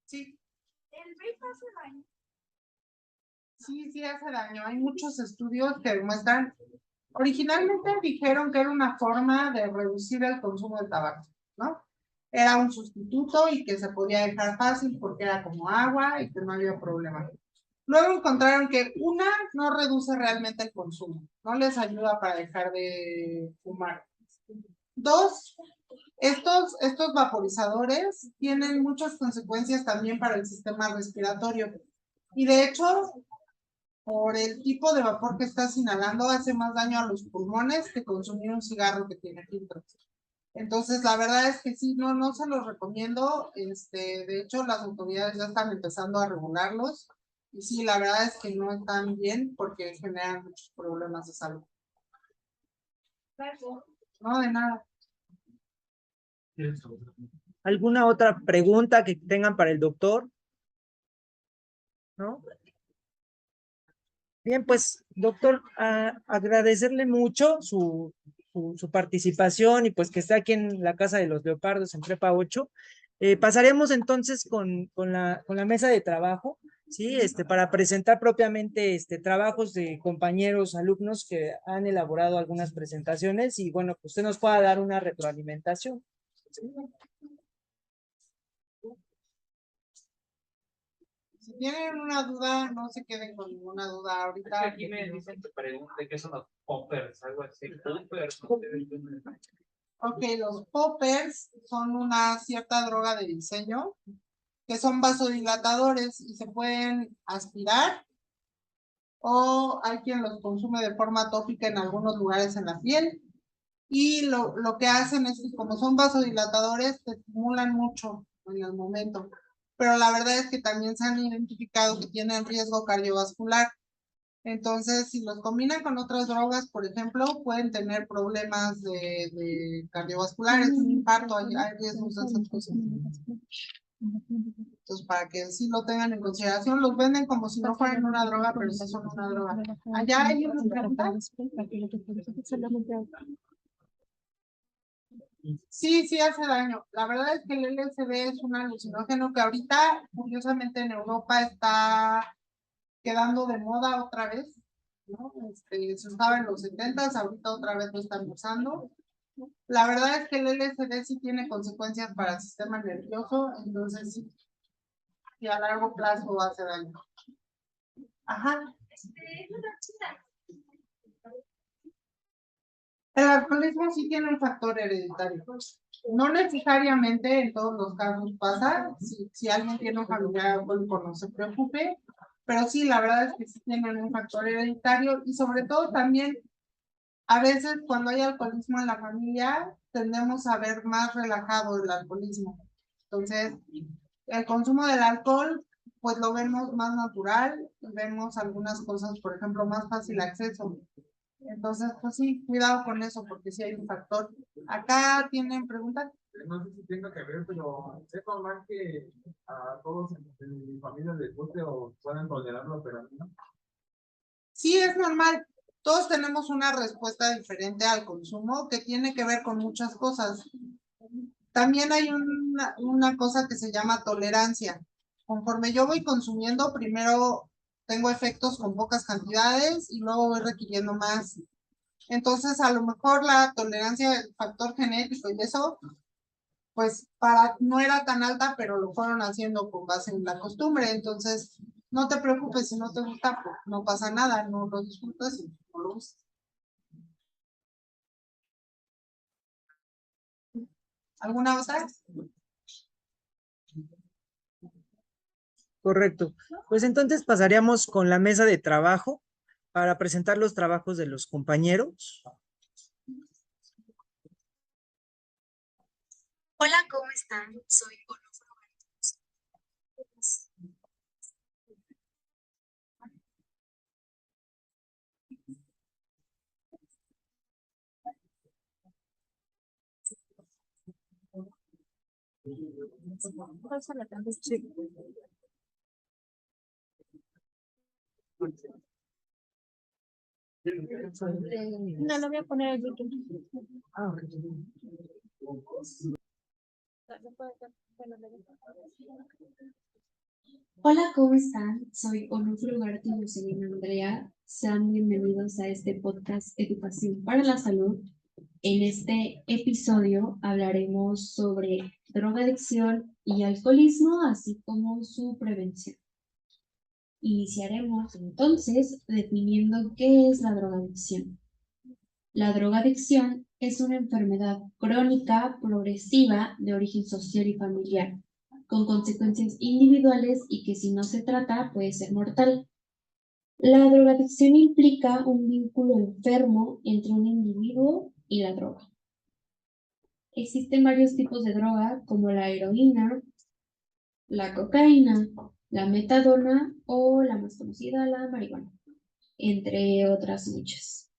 Speaker 2: Sí,
Speaker 3: El vape hace daño.
Speaker 2: sí hace daño. Hay muchos estudios que demuestran. Originalmente dijeron que era una forma de reducir el consumo de tabaco, ¿no? Era un sustituto y que se podía dejar fácil porque era como agua y que no había problema. Luego encontraron que una no reduce realmente el consumo, no les ayuda para dejar de fumar. Dos, estos vaporizadores tienen muchas consecuencias también para el sistema respiratorio. Y de hecho, por el tipo de vapor que estás inhalando, hace más daño a los pulmones que consumir un cigarro que tiene filtros. Entonces, la verdad es que sí, no se los recomiendo. De hecho, las autoridades ya están empezando a regularlos. Y sí, la verdad es que no están bien porque generan muchos problemas de salud. No, de nada.
Speaker 1: ¿alguna otra pregunta que tengan para el doctor? ¿No? Bien, pues, doctor, agradecerle mucho su participación y pues que está aquí en la Casa de los Leopardos en Prepa 8. Pasaremos entonces con la mesa de trabajo, ¿sí? Para presentar propiamente trabajos de compañeros, alumnos que han elaborado algunas presentaciones y bueno, pues usted nos pueda dar una retroalimentación. ¿Sí?
Speaker 2: Si tienen una duda, no se queden con ninguna duda ahorita.
Speaker 4: Aquí me dicen que pregunte qué son los poppers, algo así. Poppers, no sé.
Speaker 2: Ok, los poppers son una cierta droga de diseño que son vasodilatadores y se pueden aspirar o hay quien los consume de forma tópica en algunos lugares en la piel. Y lo que hacen es que como son vasodilatadores, te estimulan mucho en el momento. Pero la verdad es que también se han identificado que tienen riesgo cardiovascular. Entonces, si los combinan con otras drogas, por ejemplo, pueden tener problemas de cardiovasculares, un infarto, hay riesgos de esas cosas. Entonces, para que sí lo tengan en consideración, los venden como si no fueran una droga, pero sí son una droga. Allá hay una pregunta. Sí, sí hace daño. La verdad es que el LSD es un alucinógeno que ahorita, curiosamente, en Europa está quedando de moda otra vez, ¿no? Se usaba en los 70s, ahorita otra vez lo están usando. La verdad es que el LSD sí tiene consecuencias para el sistema nervioso, entonces sí, y a largo plazo hace daño. Ajá. El alcoholismo sí tiene un factor hereditario. No necesariamente en todos los casos pasa. Si alguien tiene un familiar alcohólico, no se preocupe. Pero sí, la verdad es que sí tienen un factor hereditario y sobre todo también a veces cuando hay alcoholismo en la familia tendemos a ver más relajado el alcoholismo. Entonces, el consumo del alcohol, pues lo vemos más natural, vemos algunas cosas, por ejemplo, más fácil acceso. Entonces, pues sí, cuidado con eso, porque sí hay un factor. Acá tienen preguntas.
Speaker 5: No sé si tenga que ver, pero es normal que a todos en mi familia les guste o puedan tolerarlo, pero a mí no.
Speaker 2: Sí, es normal. Todos tenemos una respuesta diferente al consumo que tiene que ver con muchas cosas. También hay una cosa que se llama tolerancia. Conforme yo voy consumiendo, primero tengo efectos con pocas cantidades y luego voy requiriendo más. Entonces, a lo mejor la tolerancia del factor genético y eso, pues no era tan alta, pero lo fueron haciendo con base en la costumbre. Entonces, no te preocupes si no te gusta, pues no pasa nada, no lo disfrutas y no lo usas. ¿Alguna otra?
Speaker 1: Correcto. Pues entonces pasaríamos con la mesa de trabajo para presentar los trabajos de los compañeros.
Speaker 3: Hola, ¿cómo están? Soy Onofre. No lo voy a poner en YouTube. Hola, ¿cómo están? Soy Onofre Ugarte y Jocelyn Andrea. Sean bienvenidos a este podcast Educación para la Salud. En este episodio hablaremos sobre drogadicción y alcoholismo, así como su prevención. Iniciaremos entonces definiendo qué es la drogadicción. La drogadicción es una enfermedad crónica progresiva de origen social y familiar, con consecuencias individuales y que si no se trata puede ser mortal. La drogadicción implica un vínculo enfermo entre un individuo y la droga. Existen varios tipos de droga como la heroína, la cocaína, la metadona o la más conocida, la marihuana, entre otras muchas.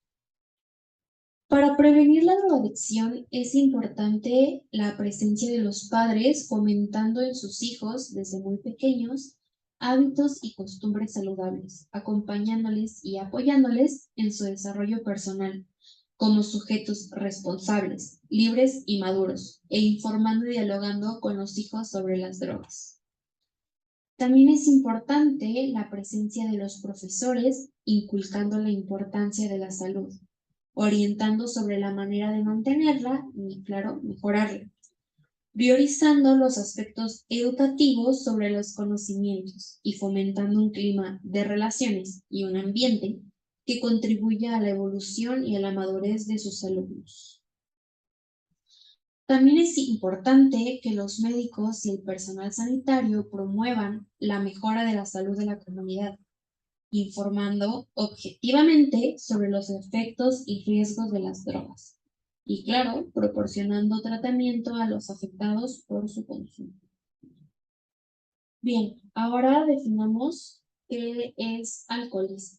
Speaker 3: Para prevenir la drogadicción es importante la presencia de los padres fomentando en sus hijos desde muy pequeños hábitos y costumbres saludables, acompañándoles y apoyándoles en su desarrollo personal como sujetos responsables, libres y maduros, e informando y dialogando con los hijos sobre las drogas. También es importante la presencia de los profesores inculcando la importancia de la salud, orientando sobre la manera de mantenerla y, claro, mejorarla, priorizando los aspectos educativos sobre los conocimientos y fomentando un clima de relaciones y un ambiente que contribuya a la evolución y a la madurez de sus alumnos. También es importante que los médicos y el personal sanitario promuevan la mejora de la salud de la comunidad, informando objetivamente sobre los efectos y riesgos de las drogas y, claro, proporcionando tratamiento a los afectados por su consumo. Bien, ahora definamos qué es alcoholismo.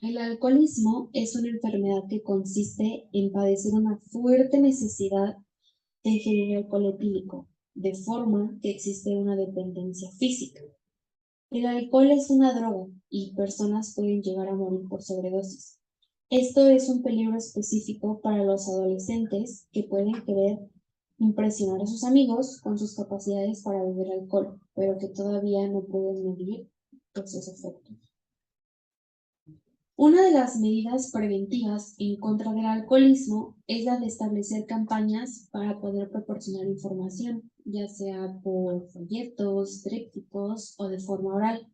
Speaker 3: El alcoholismo es una enfermedad que consiste en padecer una fuerte necesidad de ingerir alcohol etílico, de forma que existe una dependencia física. El alcohol es una droga y personas pueden llegar a morir por sobredosis. Esto es un peligro específico para los adolescentes que pueden querer impresionar a sus amigos con sus capacidades para beber alcohol, pero que todavía no pueden medir sus efectos. Una de las medidas preventivas en contra del alcoholismo es la de establecer campañas para poder proporcionar información, ya sea por folletos, trípticos o de forma oral.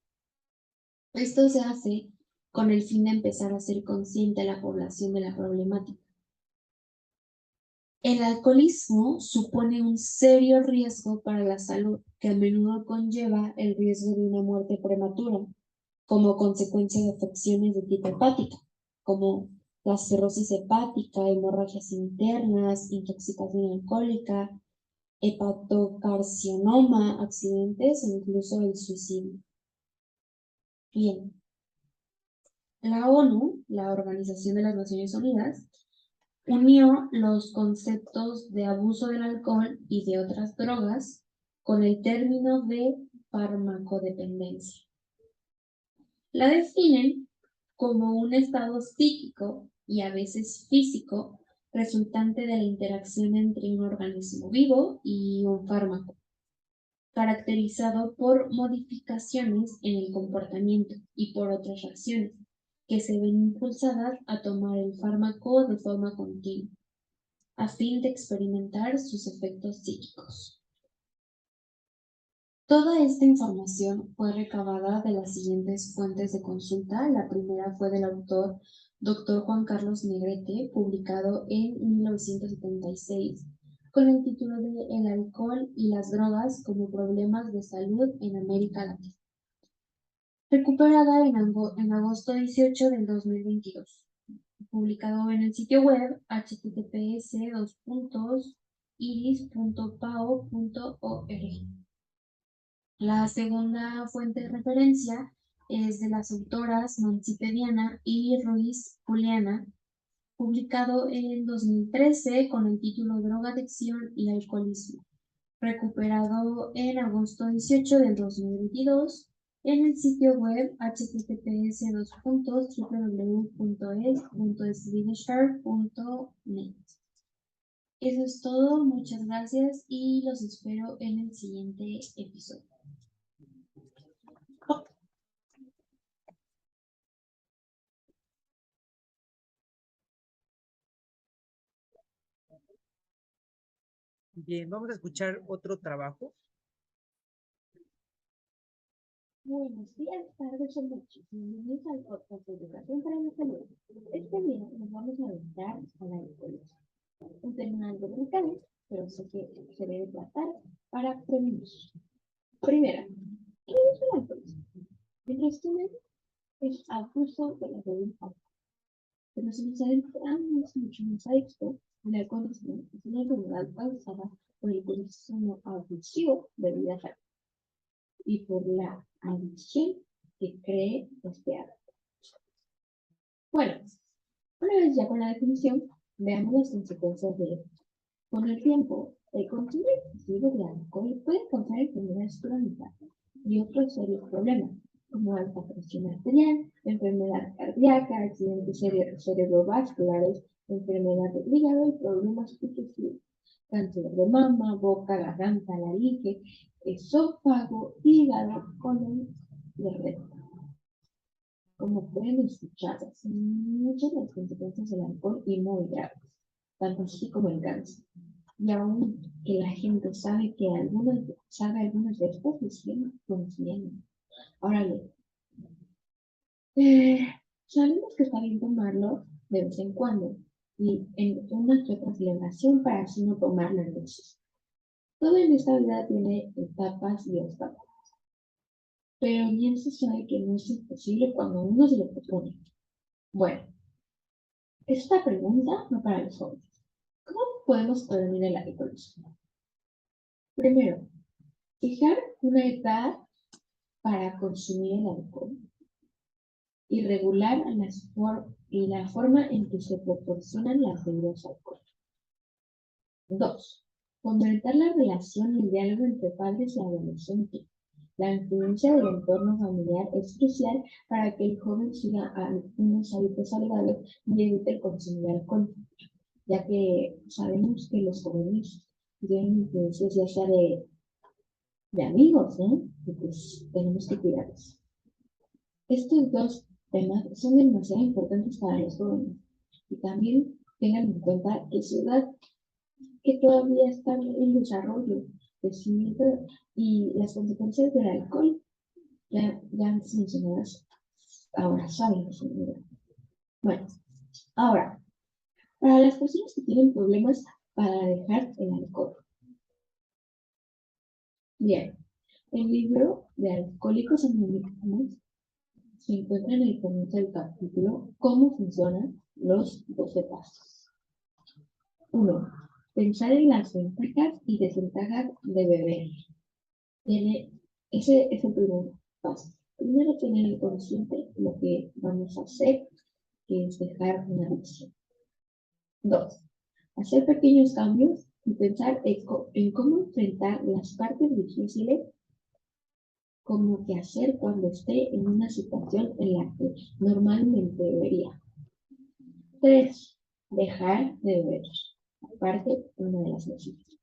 Speaker 3: Esto se hace con el fin de empezar a hacer consciente a la población de la problemática. El alcoholismo supone un serio riesgo para la salud que a menudo conlleva el riesgo de una muerte prematura como consecuencia de afecciones de tipo hepática, como la cirrosis hepática, hemorragias internas, intoxicación alcohólica, hepatocarcinoma, accidentes e incluso el suicidio. Bien, la ONU, la Organización de las Naciones Unidas, unió los conceptos de abuso del alcohol y de otras drogas con el término de farmacodependencia. La definen como un estado psíquico y a veces físico resultante de la interacción entre un organismo vivo y un fármaco, caracterizado por modificaciones en el comportamiento y por otras reacciones que se ven impulsadas a tomar el fármaco de forma continua, a fin de experimentar sus efectos psíquicos. Toda esta información fue recabada de las siguientes fuentes de consulta. La primera fue del autor Dr. Juan Carlos Negrete, publicado en 1976, con el título de El alcohol y las drogas como problemas de salud en América Latina, recuperada en agosto 18 del 2022, publicado en el sitio web https://iris.pao.org. La segunda fuente de referencia es de las autoras Mancipe Diana y Ruiz Juliana, publicado en 2013 con el título Drogadicción y Alcoholismo, recuperado en agosto 18 del 2022 en el sitio web https://www.es.swedishart.net. Eso es todo, muchas gracias y los espero en el siguiente episodio.
Speaker 1: Bien, vamos a escuchar otro trabajo.
Speaker 3: Buenos días, tardes o noches. Bienvenidos al podcast de Educación para la Salud. Este día nos vamos a adentrar al alcoholismo. Un tema algo delicado, pero sé que se debe tratar para prevenir. Primero, ¿qué es el alcoholismo? En resumen, es abuso de la voluntad. Pero si nos adentramos mucho más a esto, el alcoholismo es una enfermedad causada por el consumo abusivo de bebidas alcohólicas y por la adicción que cree este hábito. Bueno, una vez ya con la definición, veamos las consecuencias de esto. Con el tiempo, el consumo excesivo de alcohol puede causar enfermedades crónicas y otros serios problemas, como alta presión arterial, enfermedad cardíaca, accidentes cerebrovasculares, enfermedad del hígado y problemas digestivos, cáncer de mama, boca, garganta, laringe, esófago, hígado, colon y recto. Como pueden escuchar, son muchas las consecuencias del alcohol y muy graves, tanto así como el cáncer. Y aún que la gente sabe algunos de estos, los siguen consumiendo. Ahora bien, sabemos que está bien tomarlo de vez en cuando y en una que otra celebración para así no tomarlo en dosis. Todo en esta vida tiene etapas y obstáculos, pero bien se sabe que no es imposible cuando uno se lo propone. Bueno, esta pregunta va para los jóvenes. ¿Cómo podemos prevenir el alcoholismo? Primero, fijar una edad para consumir el alcohol. y regular la forma en que se proporcionan las bebidas alcohólicas. 2. Fomentar la relación y el diálogo entre padres y adolescentes. La influencia del entorno familiar es crucial para que el joven siga unos hábitos saludables y evite el consumo de alcohol, ya que sabemos que los jóvenes tienen influencias ya sea de amigos, ¿no? Y pues tenemos que cuidarlos. Estos dos temas son demasiado importantes para los jóvenes y también tengan en cuenta que su edad que todavía están en desarrollo, crecimiento y las consecuencias del alcohol ya antes mencionadas, ahora saben que son muy. Bueno, ahora, para las personas que tienen problemas para dejar el alcohol. Bien, el libro de Alcohólicos Anónimos se encuentra en el comienzo del capítulo Cómo funcionan los 12 pasos. 1. Pensar en las ventajas y desventajas de beber. Ese es el primer paso. Primero, tener consciente lo que vamos a hacer, que es dejar una adicción. 2. Hacer pequeños cambios y pensar en cómo enfrentar las partes difíciles, como qué hacer cuando esté en una situación en la que normalmente debería. 3. Dejar de beber. Aparte, una de las necesidades.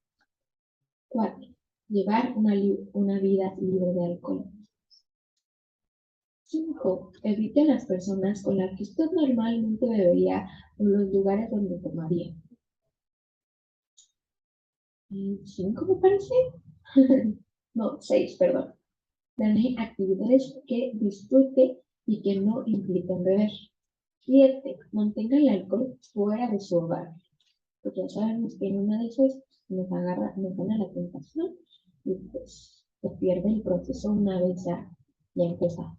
Speaker 3: 4. Llevar una vida libre de alcohol. 5. Evite las personas con las que usted normalmente bebería o los lugares donde tomaría. 5 me parece. No, 6, perdón. Planeé actividades que disfrute y que no impliquen beber. 7. Mantenga el alcohol fuera de su hogar. Porque ya sabemos que en una de esas nos gana la tentación y pues se pierde el proceso una vez ya empezado.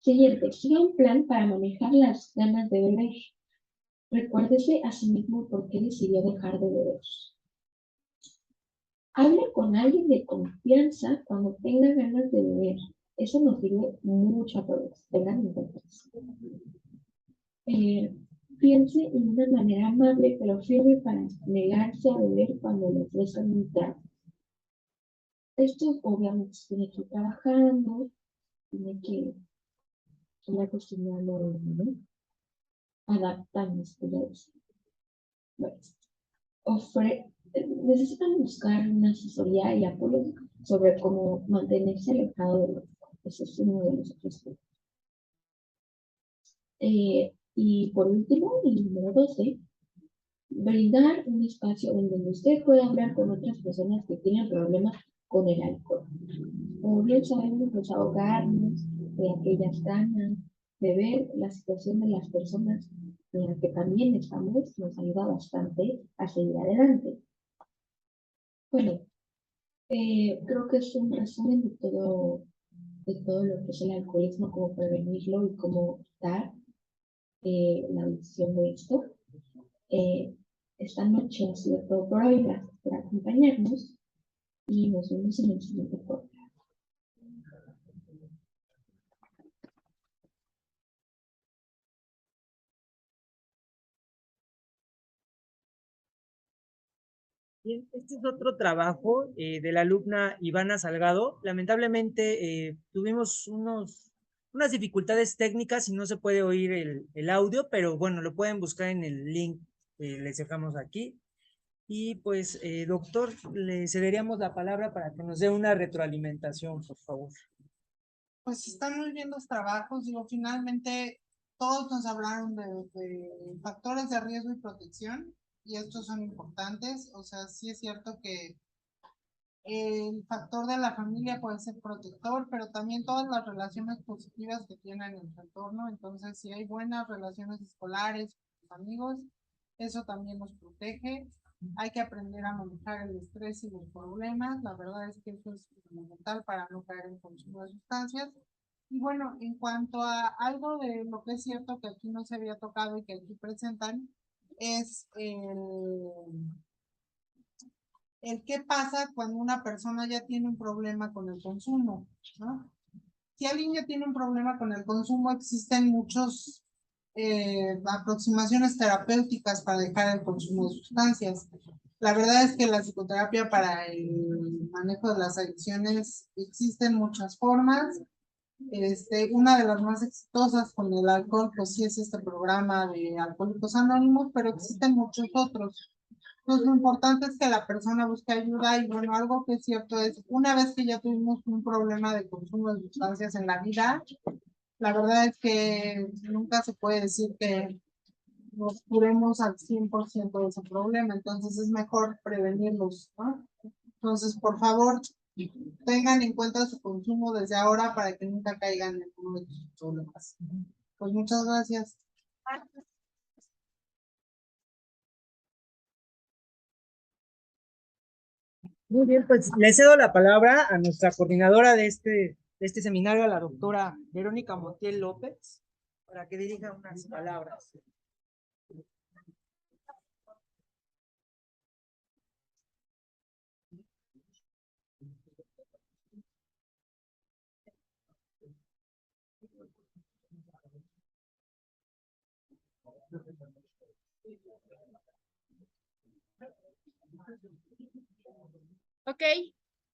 Speaker 3: Siguiente, siga un plan para manejar las ganas de beber. Recuérdese a sí mismo por qué decidió dejar de beber. Hable con alguien de confianza cuando tenga ganas de beber. Eso nos sirve mucho a todos. Tengan en cuenta eso. Piense en una manera amable pero firme para negarse a beber cuando le ofrezcan un trago. Esto obviamente tiene que ir trabajando, tiene que ir acostumbrando, ¿no? Adaptarnos, bueno, necesitan buscar una asesoría y apoyo sobre cómo mantenerse alejado de los. Eso es uno de los otros. Y por último, el número 12, brindar un espacio donde usted pueda hablar con otras personas que tienen problemas con el alcohol. Como bien sabemos, desahogarnos de aquellas ganas, de ver la situación de las personas en la que también estamos, nos ayuda bastante a seguir adelante. Bueno, creo que es un resumen de todo lo que es el alcoholismo, cómo prevenirlo y cómo quitar la adicción de esto. Esta noche ha sido todo por hoy. Gracias por acompañarnos y nos vemos en el siguiente podcast.
Speaker 1: Bien, este es otro trabajo de la alumna Ivana Salgado. Lamentablemente tuvimos unas dificultades técnicas y no se puede oír el audio, pero bueno, lo pueden buscar en el link que les dejamos aquí. Y pues, doctor, le cederíamos la palabra para que nos dé una retroalimentación, por favor.
Speaker 2: Pues están muy bien los trabajos, digo, finalmente todos nos hablaron de factores de riesgo y protección, y estos son importantes. O sea, sí es cierto que el factor de la familia puede ser protector, pero también todas las relaciones positivas que tienen en su entorno. Entonces, si hay buenas relaciones escolares con amigos, eso también nos protege. Hay que aprender a manejar el estrés y los problemas. La verdad es que eso es fundamental para no caer en consumo de sustancias. Y bueno, en cuanto a algo de lo que es cierto que aquí no se había tocado y que aquí presentan, es el qué pasa cuando una persona ya tiene un problema con el consumo, ¿no? si alguien ya tiene un problema con el consumo, existen muchos aproximaciones terapéuticas para dejar el consumo de sustancias. La verdad es que la psicoterapia para el manejo de las adicciones existen muchas formas. Una de las más exitosas con el alcohol, pues sí es este programa de Alcohólicos Anónimos, pero existen muchos otros. Entonces, lo importante es que la persona busque ayuda y bueno, algo que es cierto es, una vez que ya tuvimos un problema de consumo de sustancias en la vida, la verdad es que nunca se puede decir que nos curemos al 100% de ese problema, entonces es mejor prevenirlos, ¿no? Entonces, por favor, tengan en cuenta su consumo desde ahora para que nunca caigan en uno de sus problemas. Pues muchas gracias.
Speaker 1: Muy bien, pues le cedo la palabra a nuestra coordinadora de este seminario, a la doctora Verónica Montiel López, para que dirija unas palabras.
Speaker 6: Ok,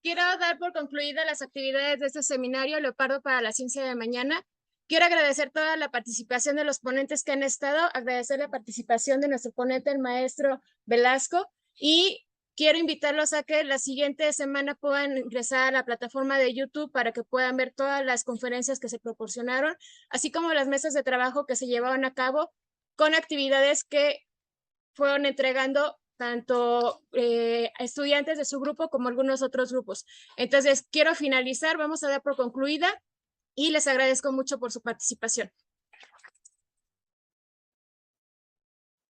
Speaker 6: quiero dar por concluidas las actividades de este seminario Leopardo para la Ciencia de Mañana. Quiero agradecer toda la participación de los ponentes que han estado, agradecer la participación de nuestro ponente, el maestro Velasco, y quiero invitarlos a que la siguiente semana puedan ingresar a la plataforma de YouTube para que puedan ver todas las conferencias que se proporcionaron, así como las mesas de trabajo que se llevaron a cabo con actividades que fueron entregando tanto estudiantes de su grupo como algunos otros grupos. Entonces, quiero finalizar, vamos a dar por concluida y les agradezco mucho por su participación.